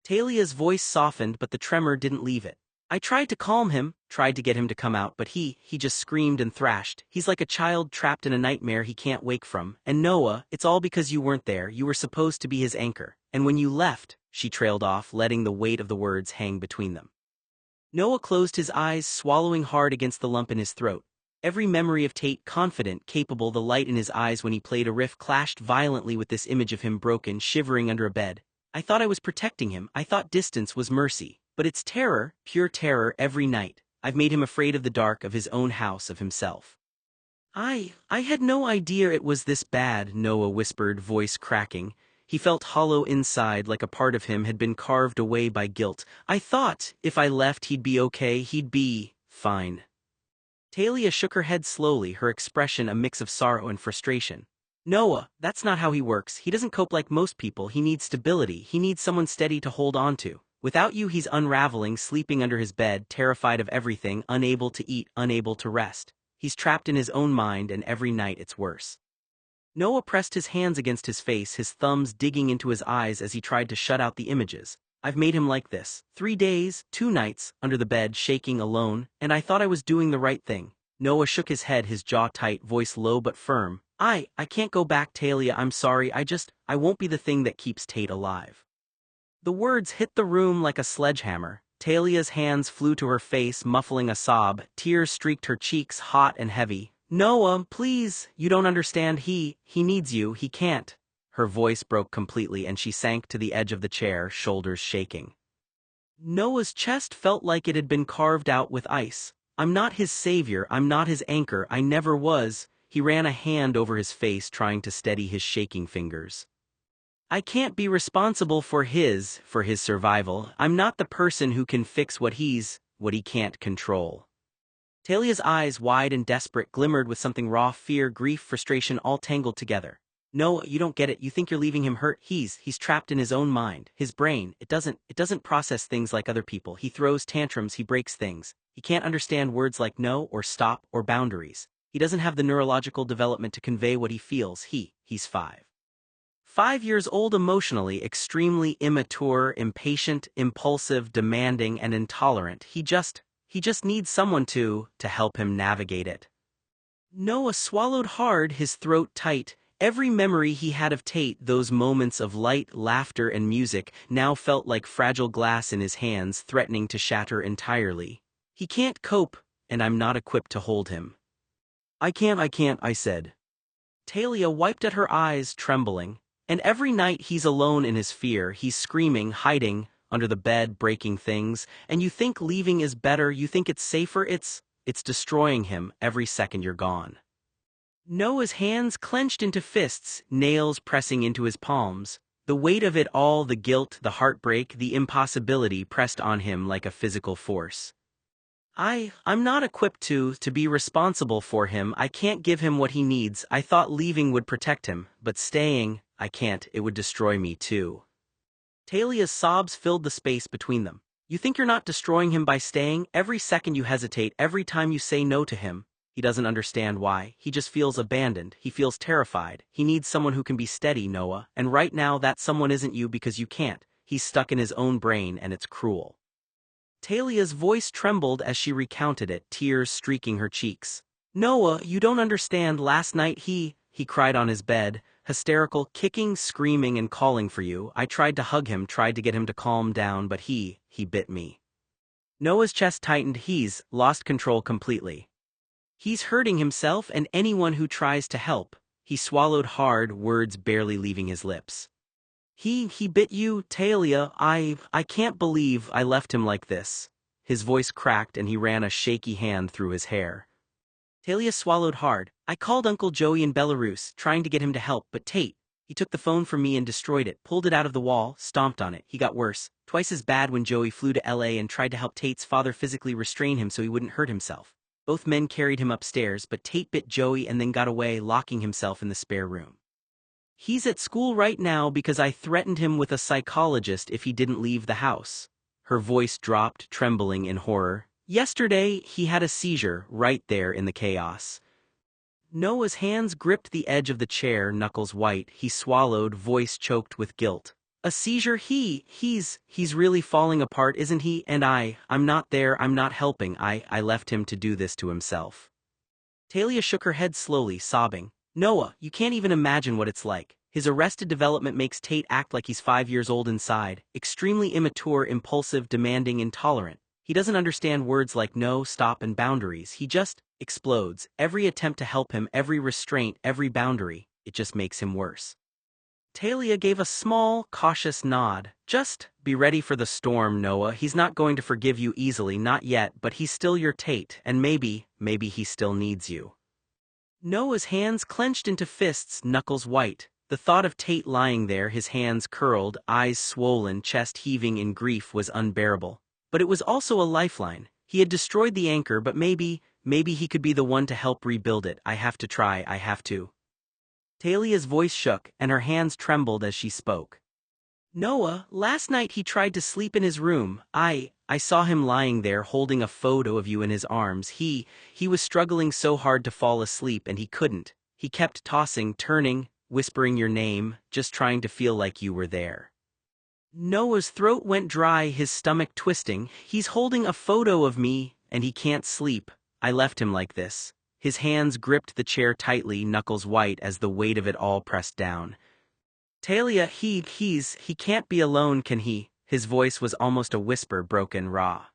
Talia's voice softened, but the tremor didn't leave it. I tried to calm him, tried to get him to come out, but he just screamed and thrashed. He's like a child trapped in a nightmare he can't wake from. And Noah, it's all because you weren't there. You were supposed to be his anchor. And when you left, she trailed off, letting the weight of the words hang between them. Noah closed his eyes, swallowing hard against the lump in his throat. Every memory of Tate, confident, capable, the light in his eyes when he played a riff clashed violently with this image of him broken, shivering under a bed. I thought I was protecting him. I thought distance was mercy. But it's terror, pure terror, every night. I've made him afraid of the dark, of his own house, of himself. I had no idea it was this bad, Noah whispered, voice cracking. He felt hollow inside, like a part of him had been carved away by guilt. I thought, if I left he'd be okay, he'd be fine. Talia shook her head slowly, her expression a mix of sorrow and frustration. Noah, that's not how he works. He doesn't cope like most people. He needs stability. He needs someone steady to hold on to. Without you he's unraveling, sleeping under his bed, terrified of everything, unable to eat, unable to rest. He's trapped in his own mind, and every night it's worse. Noah pressed his hands against his face, his thumbs digging into his eyes as he tried to shut out the images. I've made him like this. 3 days, 2 nights, under the bed, shaking alone, and I thought I was doing the right thing. Noah shook his head, his jaw tight, voice low but firm. I can't go back, Talia, I'm sorry, I won't be the thing that keeps Tate alive. The words hit the room like a sledgehammer. Talia's hands flew to her face, muffling a sob. Tears streaked her cheeks, hot and heavy. Noah, please, you don't understand. He needs you, he can't. Her voice broke completely and she sank to the edge of the chair, shoulders shaking. Noah's chest felt like it had been carved out with ice. I'm not his savior, I'm not his anchor, I never was. He ran a hand over his face trying to steady his shaking fingers. I can't be responsible for his survival. I'm not the person who can fix what he can't control. Talia's eyes, wide and desperate, glimmered with something raw: fear, grief, frustration, all tangled together. No, you don't get it. You think you're leaving him hurt. He's trapped in his own mind. His brain, it doesn't process things like other people. He throws tantrums, he breaks things. He can't understand words like no or stop or boundaries. He doesn't have the neurological development to convey what he feels. He's 5. 5 years old, emotionally, extremely immature, impatient, impulsive, demanding, and intolerant. He just needs someone to help him navigate it. Noah swallowed hard, his throat tight. Every memory he had of Tate, those moments of light, laughter, and music, now felt like fragile glass in his hands, threatening to shatter entirely. He can't cope, and I'm not equipped to hold him. I can't, I said. Talia wiped at her eyes, trembling. And every night he's alone in his fear, he's screaming, hiding, under the bed, breaking things, and you think leaving is better, you think it's safer. It's destroying him every second you're gone. Noah's hands clenched into fists, nails pressing into his palms. The weight of it all, the guilt, the heartbreak, the impossibility pressed on him like a physical force. I'm not equipped to be responsible for him. I can't give him what he needs. I thought leaving would protect him, but staying, I can't. It would destroy me too. Talia's sobs filled the space between them. You think you're not destroying him by staying? Every second you hesitate, every time you say no to him. He doesn't understand why. He just feels abandoned. He feels terrified. He needs someone who can be steady, Noah. And right now that someone isn't you because you can't. He's stuck in his own brain and it's cruel. Talia's voice trembled as she recounted it, tears streaking her cheeks. Noah, you don't understand. Last night he cried on his bed, hysterical, kicking, screaming, and calling for you. I tried to hug him, tried to get him to calm down, but he bit me. Noah's chest tightened. He's lost control completely. He's hurting himself and anyone who tries to help. He swallowed hard, words barely leaving his lips. He bit you, Talia. I can't believe I left him like this. His voice cracked and he ran a shaky hand through his hair. Talia swallowed hard. I called Uncle Joey in Belarus, trying to get him to help, but Tate, he took the phone from me and destroyed it, pulled it out of the wall, stomped on it. He got worse, twice as bad when Joey flew to LA and tried to help Tate's father physically restrain him so he wouldn't hurt himself. Both men carried him upstairs, but Tate bit Joey and then got away, locking himself in the spare room. He's at school right now because I threatened him with a psychologist if he didn't leave the house. Her voice dropped, trembling in horror. Yesterday, he had a seizure right there in the chaos. Noah's hands gripped the edge of the chair, knuckles white. He swallowed, voice choked with guilt. A seizure? He's really falling apart, isn't he? And I'm not there, I'm not helping. I left him to do this to himself. Talia shook her head slowly, sobbing. Noah, you can't even imagine what it's like. His arrested development makes Tate act like he's 5 years old inside, extremely immature, impulsive, demanding, intolerant. He doesn't understand words like no, stop, and boundaries. He just explodes. Every attempt to help him, every restraint, every boundary, it just makes him worse. Talia gave a small, cautious nod. Just be ready for the storm, Noah. He's not going to forgive you easily, not yet, but he's still your Tate, and maybe he still needs you. Noah's hands clenched into fists, knuckles white. The thought of Tate lying there, his hands curled, eyes swollen, chest heaving in grief was unbearable. But it was also a lifeline. He had destroyed the anchor, but maybe he could be the one to help rebuild it. I have to try, I have to. Talia's voice shook, and her hands trembled as she spoke. Noah, last night he tried to sleep in his room. I saw him lying there holding a photo of you in his arms. He was struggling so hard to fall asleep and he couldn't. He kept tossing, turning, whispering your name, just trying to feel like you were there. Noah's throat went dry, his stomach twisting. He's holding a photo of me, and he can't sleep. I left him like this. His hands gripped the chair tightly, knuckles white as the weight of it all pressed down. Talia, he can't be alone, can he? His voice was almost a whisper, broken, raw.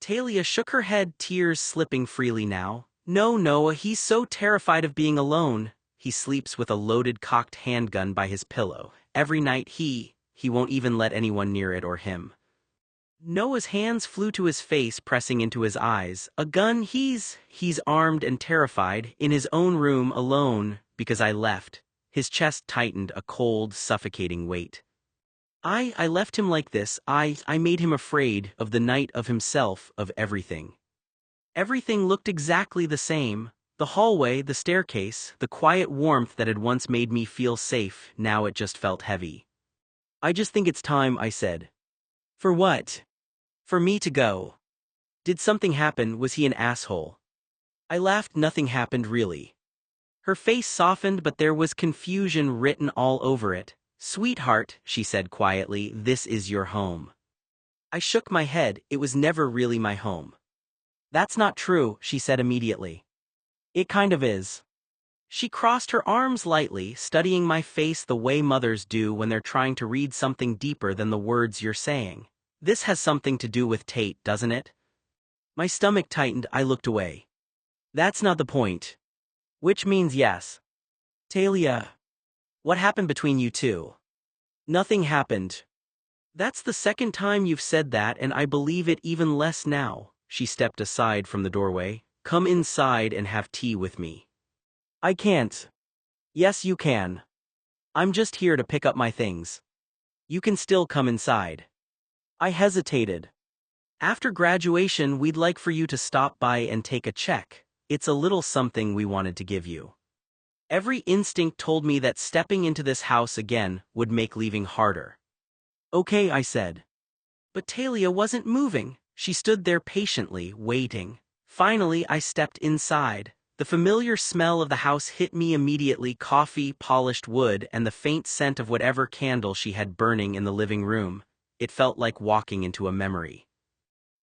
Talia shook her head, tears slipping freely now. No, Noah, he's so terrified of being alone. he sleeps with a loaded cocked handgun by his pillow. Every night he won't even let anyone near it or him. Noah's hands flew to his face, pressing into his eyes. A gun, he's armed and terrified, in his own room, alone, because I left. His chest tightened, a cold, suffocating weight. I left him like this. I made him afraid of the night, of himself, of everything. Everything looked exactly the same. The hallway, the staircase, the quiet warmth that had once made me feel safe, now it just felt heavy. I just think it's time, I said. For what? For me to go. Did something happen? Was he an asshole? I laughed. Nothing happened, really. Her face softened, but there was confusion written all over it. Sweetheart, she said quietly, this is your home. I shook my head. It was never really my home. That's not true, she said immediately. It kind of is. She crossed her arms lightly, studying my face the way mothers do when they're trying to read something deeper than the words you're saying. This has something to do with Tate, doesn't it? My stomach tightened. I looked away. That's not the point. Which means yes. Talia. What happened between you two? Nothing happened. That's the second time you've said that, and I believe it even less now. She stepped aside from the doorway. Come inside and have tea with me. I can't. Yes, you can. I'm just here to pick up my things. You can still come inside. I hesitated. After graduation, we'd like for you to stop by and take a check. It's a little something we wanted to give you. Every instinct told me that stepping into this house again would make leaving harder. Okay, I said. But Talia wasn't moving. She stood there patiently, waiting. Finally, I stepped inside. The familiar smell of the house hit me immediately: coffee, polished wood, and the faint scent of whatever candle she had burning in the living room. It felt like walking into a memory.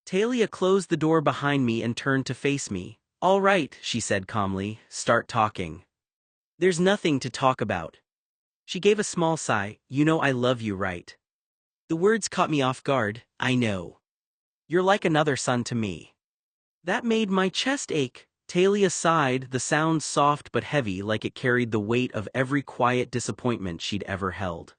Talia closed the door behind me and turned to face me. All right, she said calmly, start talking. There's nothing to talk about. She gave a small sigh. You know I love you, right? The words caught me off guard. I know. You're like another son to me. That made my chest ache. Talia sighed, the sound soft but heavy, like it carried the weight of every quiet disappointment she'd ever held.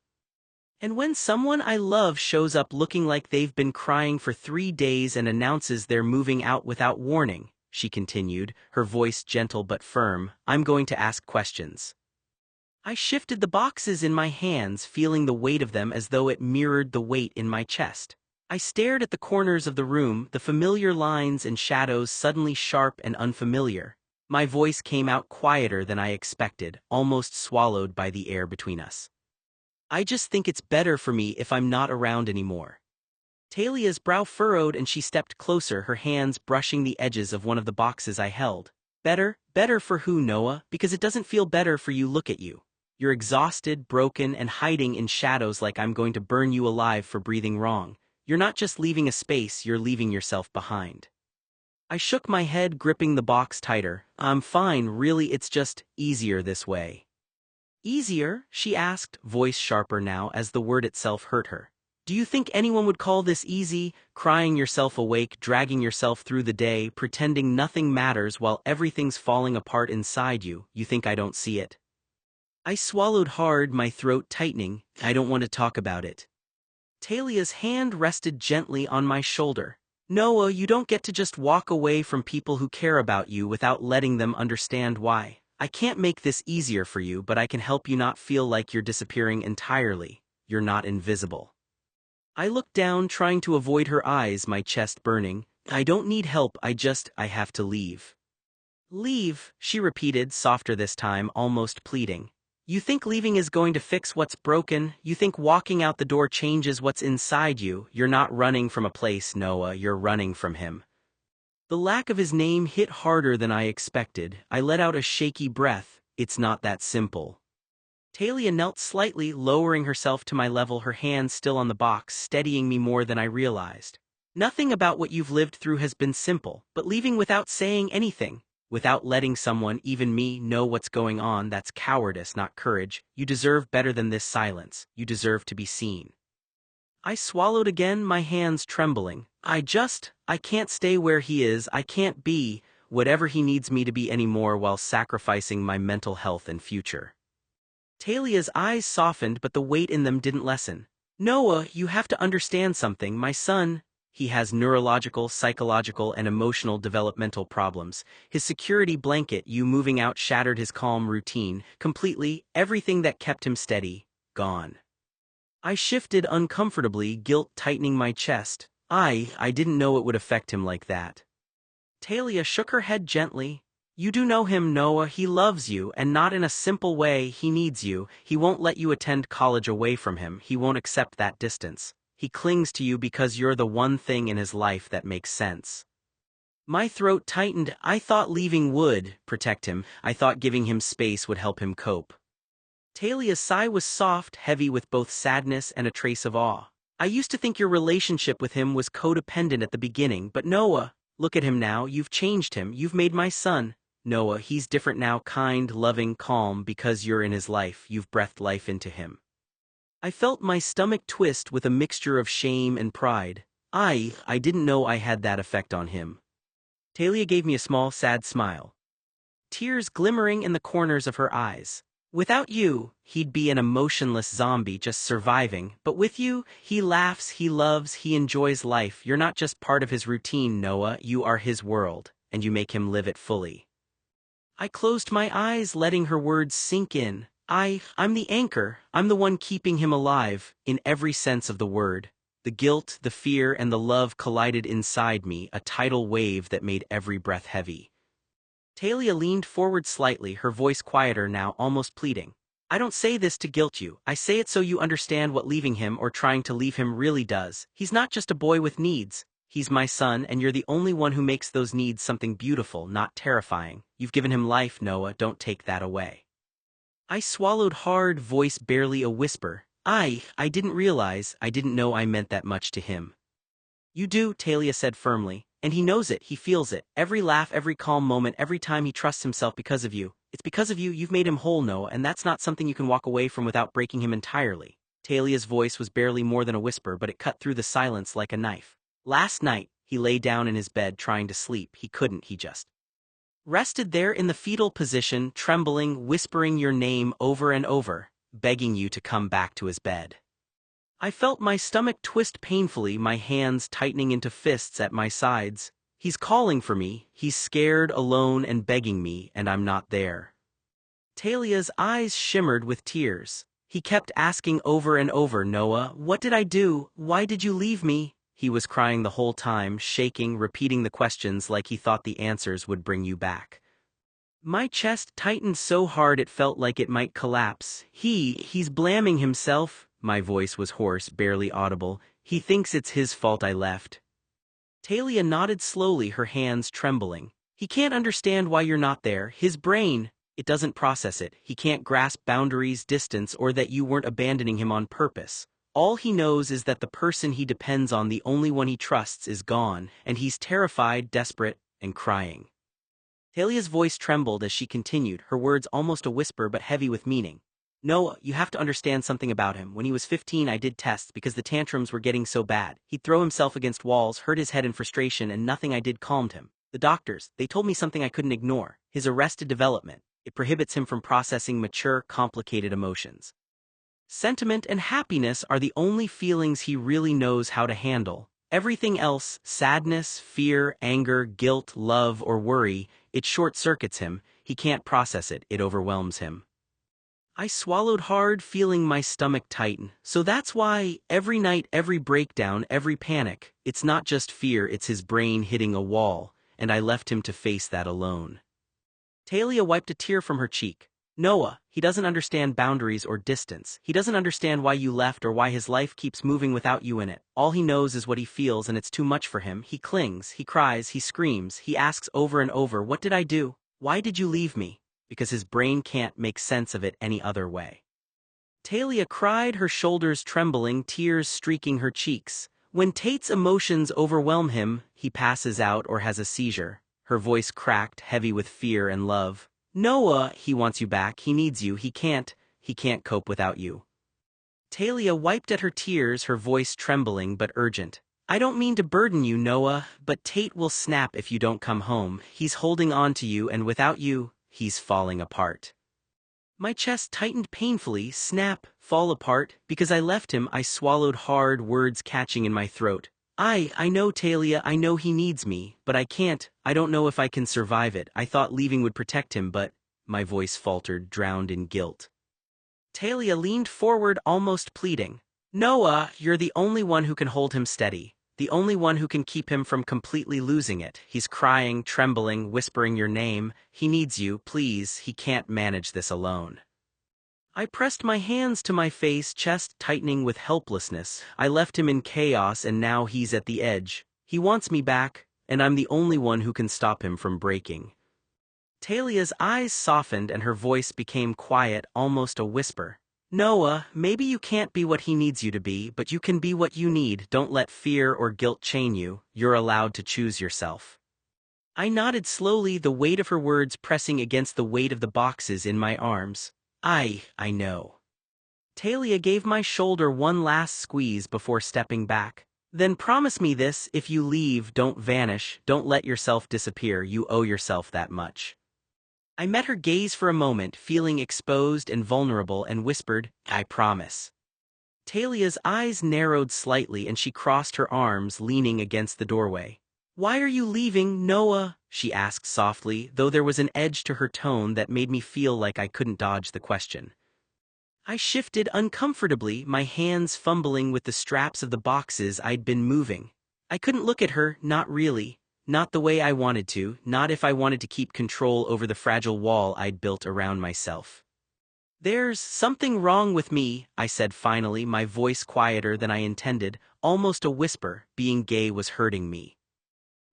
And when someone I love shows up looking like they've been crying for 3 days and announces they're moving out without warning, she continued, her voice gentle but firm, I'm going to ask questions. I shifted the boxes in my hands, feeling the weight of them as though it mirrored the weight in my chest. I stared at the corners of the room, the familiar lines and shadows suddenly sharp and unfamiliar. My voice came out quieter than I expected, almost swallowed by the air between us. I just think it's better for me if I'm not around anymore. Talia's brow furrowed and she stepped closer, her hands brushing the edges of one of the boxes I held. Better? Better for who, Noah? Because it doesn't feel better for you. Look at you. You're exhausted, broken, and hiding in shadows like I'm going to burn you alive for breathing wrong. You're not just leaving a space, you're leaving yourself behind. I shook my head, gripping the box tighter. I'm fine, really, it's just easier this way. Easier? She asked, voice sharper now as the word itself hurt her. Do you think anyone would call this easy? Crying yourself awake, dragging yourself through the day, pretending nothing matters while everything's falling apart inside you. You think I don't see it? I swallowed hard, my throat tightening. I don't want to talk about it. Talia's hand rested gently on my shoulder. Noah, you don't get to just walk away from people who care about you without letting them understand why. I can't make this easier for you, but I can help you not feel like you're disappearing entirely. You're not invisible. I looked down, trying to avoid her eyes, my chest burning. I don't need help, I have to leave. Leave, she repeated, softer this time, almost pleading. You think leaving is going to fix what's broken? You think walking out the door changes what's inside you? You're not running from a place, Noah, you're running from him. The lack of his name hit harder than I expected. I let out a shaky breath. It's not that simple. Talia knelt slightly, lowering herself to my level, her hands still on the box, steadying me more than I realized. Nothing about what you've lived through has been simple, but leaving without saying anything, without letting someone, even me, know what's going on, that's cowardice, not courage. You deserve better than this silence. You deserve to be seen. I swallowed again, my hands trembling. I can't stay where he is. I can't be whatever he needs me to be anymore while sacrificing my mental health and future. Talia's eyes softened, but the weight in them didn't lessen. Noah, you have to understand something. My son, he has neurological, psychological, and emotional developmental problems. His security blanket, you moving out, shattered his calm routine. Completely, everything that kept him steady, gone. I shifted uncomfortably, guilt tightening my chest. I didn't know it would affect him like that. Talia shook her head gently. You do know him, Noah. He loves you, and not in a simple way. He needs you. He won't let you attend college away from him. He won't accept that distance. He clings to you because you're the one thing in his life that makes sense. My throat tightened. I thought leaving would protect him. I thought giving him space would help him cope. Talia's sigh was soft, heavy with both sadness and a trace of awe. I used to think your relationship with him was codependent at the beginning, but Noah, look at him now. You've changed him. You've made my son. Noah, he's different now, kind, loving, calm, because you're in his life. You've breathed life into him. I felt my stomach twist with a mixture of shame and pride. I didn't know I had that effect on him. Talia gave me a small, sad smile, tears glimmering in the corners of her eyes. Without you, he'd be an emotionless zombie just surviving, but with you, he laughs, he loves, he enjoys life. You're not just part of his routine, Noah, you are his world, and you make him live it fully. I closed my eyes, letting her words sink in. I'm the anchor. I'm the one keeping him alive, in every sense of the word. The guilt, the fear, and the love collided inside me, a tidal wave that made every breath heavy. Talia leaned forward slightly, her voice quieter now, almost pleading. I don't say this to guilt you. I say it so you understand what leaving him or trying to leave him really does. He's not just a boy with needs. He's my son, and you're the only one who makes those needs something beautiful, not terrifying. You've given him life, Noah. Don't take that away. I swallowed hard, voice barely a whisper. I didn't realize, I didn't know I meant that much to him. You do, Talia said firmly, and he knows it, he feels it. Every laugh, every calm moment, every time he trusts himself because of you. It's because of you, you've made him whole, Noah, and that's not something you can walk away from without breaking him entirely. Talia's voice was barely more than a whisper, but it cut through the silence like a knife. Last night, he lay down in his bed trying to sleep. He couldn't, he just rested there in the fetal position, trembling, whispering your name over and over, begging you to come back to his bed. I felt my stomach twist painfully, my hands tightening into fists at my sides. He's calling for me, he's scared, alone, and begging me, and I'm not there. Talia's eyes shimmered with tears. He kept asking over and over, Noah, what did I do? Why did you leave me? He was crying the whole time, shaking, repeating the questions like he thought the answers would bring you back. My chest tightened so hard it felt like it might collapse. He's blaming himself. My voice was hoarse, barely audible. He thinks it's his fault I left. Talia nodded slowly, her hands trembling. He can't understand why you're not there. His brain, it doesn't process it. He can't grasp boundaries, distance, or that you weren't abandoning him on purpose. All he knows is that the person he depends on, the only one he trusts, is gone, and he's terrified, desperate, and crying. Talia's voice trembled as she continued, her words almost a whisper but heavy with meaning. Noah, you have to understand something about him. When he was 15, I did tests because the tantrums were getting so bad. He'd throw himself against walls, hurt his head in frustration, and nothing I did calmed him. The doctors, they told me something I couldn't ignore. His arrested development. It prohibits him from processing mature, complicated emotions. Sentiment and happiness are the only feelings he really knows how to handle. Everything else, sadness, fear, anger, guilt, love, or worry, it short-circuits him. He can't process it, it overwhelms him. I swallowed hard, feeling my stomach tighten. So that's why, every night, every breakdown, every panic, it's not just fear, it's his brain hitting a wall, and I left him to face that alone. Talia wiped a tear from her cheek. Noah, he doesn't understand boundaries or distance. He doesn't understand why you left or why his life keeps moving without you in it. All he knows is what he feels, and it's too much for him. He clings, he cries, he screams, he asks over and over, what did I do? Why did you leave me? Because his brain can't make sense of it any other way. Talia cried, her shoulders trembling, tears streaking her cheeks. When Tate's emotions overwhelm him, he passes out or has a seizure. Her voice cracked, heavy with fear and love. Noah, he wants you back, he needs you, he can't cope without you. Talia wiped at her tears, her voice trembling but urgent. I don't mean to burden you, Noah, but Tate will snap if you don't come home. He's holding on to you, and without you, he's falling apart. My chest tightened painfully, snap, fall apart, because I left him. I swallowed hard, words catching in my throat. I know Talia, I know he needs me, but I can't. I don't know if I can survive it. I thought leaving would protect him, but my voice faltered, drowned in guilt. Talia leaned forward, almost pleading. Noah, you're the only one who can hold him steady. The only one who can keep him from completely losing it. He's crying, trembling, whispering your name. He needs you, please. He can't manage this alone. I pressed my hands to my face, chest tightening with helplessness. I left him in chaos, and now he's at the edge. He wants me back, and I'm the only one who can stop him from breaking. Talia's eyes softened and her voice became quiet, almost a whisper. Noah, maybe you can't be what he needs you to be, but you can be what you need. Don't let fear or guilt chain you. You're allowed to choose yourself. I nodded slowly, the weight of her words pressing against the weight of the boxes in my arms. I know. Talia gave my shoulder one last squeeze before stepping back. Then promise me this: if you leave, don't vanish, don't let yourself disappear. You owe yourself that much. I met her gaze for a moment, feeling exposed and vulnerable, and whispered, I promise. Talia's eyes narrowed slightly and she crossed her arms, leaning against the doorway. Why are you leaving, Noah? She asked softly, though there was an edge to her tone that made me feel like I couldn't dodge the question. I shifted uncomfortably, my hands fumbling with the straps of the boxes I'd been moving. I couldn't look at her, not really. Not the way I wanted to, not if I wanted to keep control over the fragile wall I'd built around myself. There's something wrong with me, I said finally, my voice quieter than I intended, almost a whisper. Being gay was hurting me.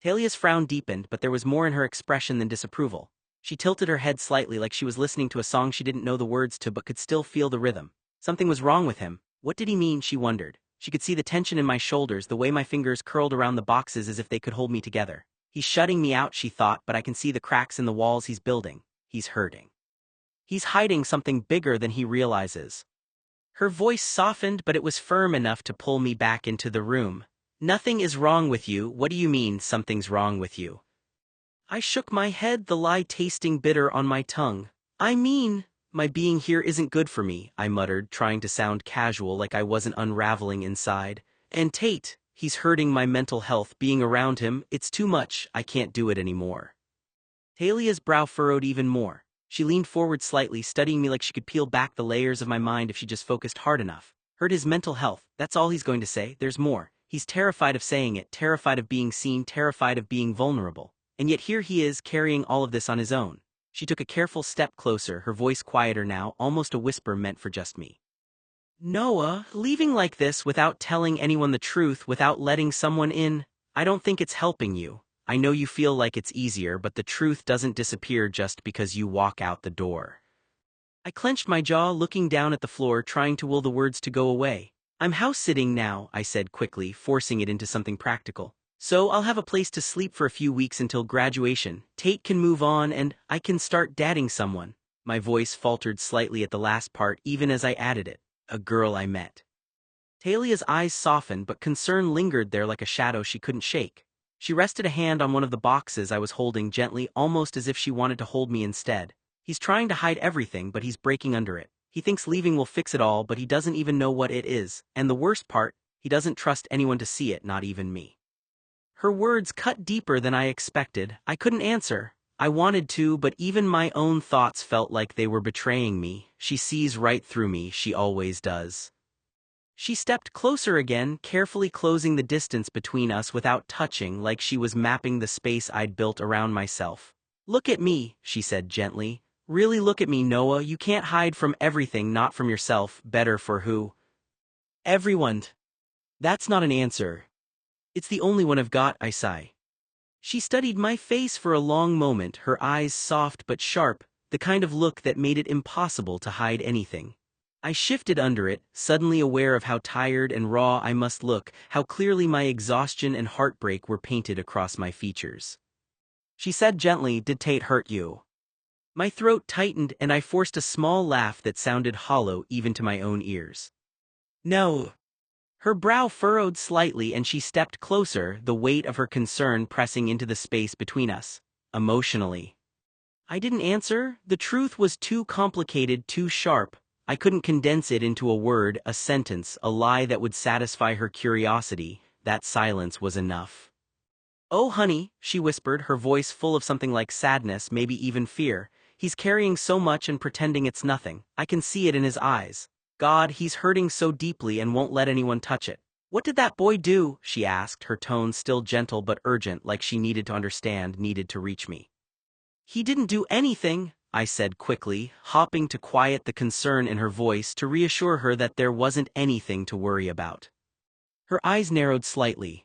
Talia's frown deepened, but there was more in her expression than disapproval. She tilted her head slightly, like she was listening to a song she didn't know the words to but could still feel the rhythm. Something was wrong with him. What did he mean, she wondered. She could see the tension in my shoulders, the way my fingers curled around the boxes as if they could hold me together. He's shutting me out, she thought, but I can see the cracks in the walls he's building. He's hurting. He's hiding something bigger than he realizes. Her voice softened, but it was firm enough to pull me back into the room. Nothing is wrong with you. What do you mean, something's wrong with you? I shook my head, the lie tasting bitter on my tongue. I mean, my being here isn't good for me, I muttered, trying to sound casual, like I wasn't unraveling inside. And Tate, he's hurting my mental health. Being around him, it's too much. I can't do it anymore. Talia's brow furrowed even more. She leaned forward slightly, studying me like she could peel back the layers of my mind if she just focused hard enough. Hurt his mental health, that's all he's going to say. There's more. He's terrified of saying it, terrified of being seen, terrified of being vulnerable. And yet here he is, carrying all of this on his own. She took a careful step closer, her voice quieter now, almost a whisper meant for just me. Noah, leaving like this without telling anyone the truth, without letting someone in, I don't think it's helping you. I know you feel like it's easier, but the truth doesn't disappear just because you walk out the door. I clenched my jaw, looking down at the floor, trying to will the words to go away. I'm house-sitting now, I said quickly, forcing it into something practical. So I'll have a place to sleep for a few weeks until graduation. Tate can move on and I can start dating someone. My voice faltered slightly at the last part, even as I added it. A girl I met. Talia's eyes softened, but concern lingered there like a shadow she couldn't shake. She rested a hand on one of the boxes I was holding gently, almost as if she wanted to hold me instead. He's trying to hide everything, but he's breaking under it. He thinks leaving will fix it all, but he doesn't even know what it is. And the worst part, he doesn't trust anyone to see it, not even me. Her words cut deeper than I expected. I couldn't answer. I wanted to, but even my own thoughts felt like they were betraying me. She sees right through me, she always does. She stepped closer again, carefully closing the distance between us without touching, like she was mapping the space I'd built around myself. Look at me, she said gently. Really look at me, Noah. You can't hide from everything, not from yourself. Better for who? Everyone. That's not an answer. It's the only one I've got, I sigh. She studied my face for a long moment, her eyes soft but sharp, the kind of look that made it impossible to hide anything. I shifted under it, suddenly aware of how tired and raw I must look, how clearly my exhaustion and heartbreak were painted across my features. She said gently, Did Tate hurt you? My throat tightened and I forced a small laugh that sounded hollow even to my own ears. No. Her brow furrowed slightly and she stepped closer, the weight of her concern pressing into the space between us. Emotionally. I didn't answer. The truth was too complicated, too sharp. I couldn't condense it into a word, a sentence, a lie that would satisfy her curiosity. That silence was enough. "Oh, honey," she whispered, her voice full of something like sadness, maybe even fear. "He's carrying so much and pretending it's nothing. I can see it in his eyes. God, he's hurting so deeply and won't let anyone touch it." "What did that boy do?" she asked, her tone still gentle but urgent, like she needed to understand, needed to reach me. "He didn't do anything," I said quickly, hopping to quiet the concern in her voice to reassure her that there wasn't anything to worry about. Her eyes narrowed slightly.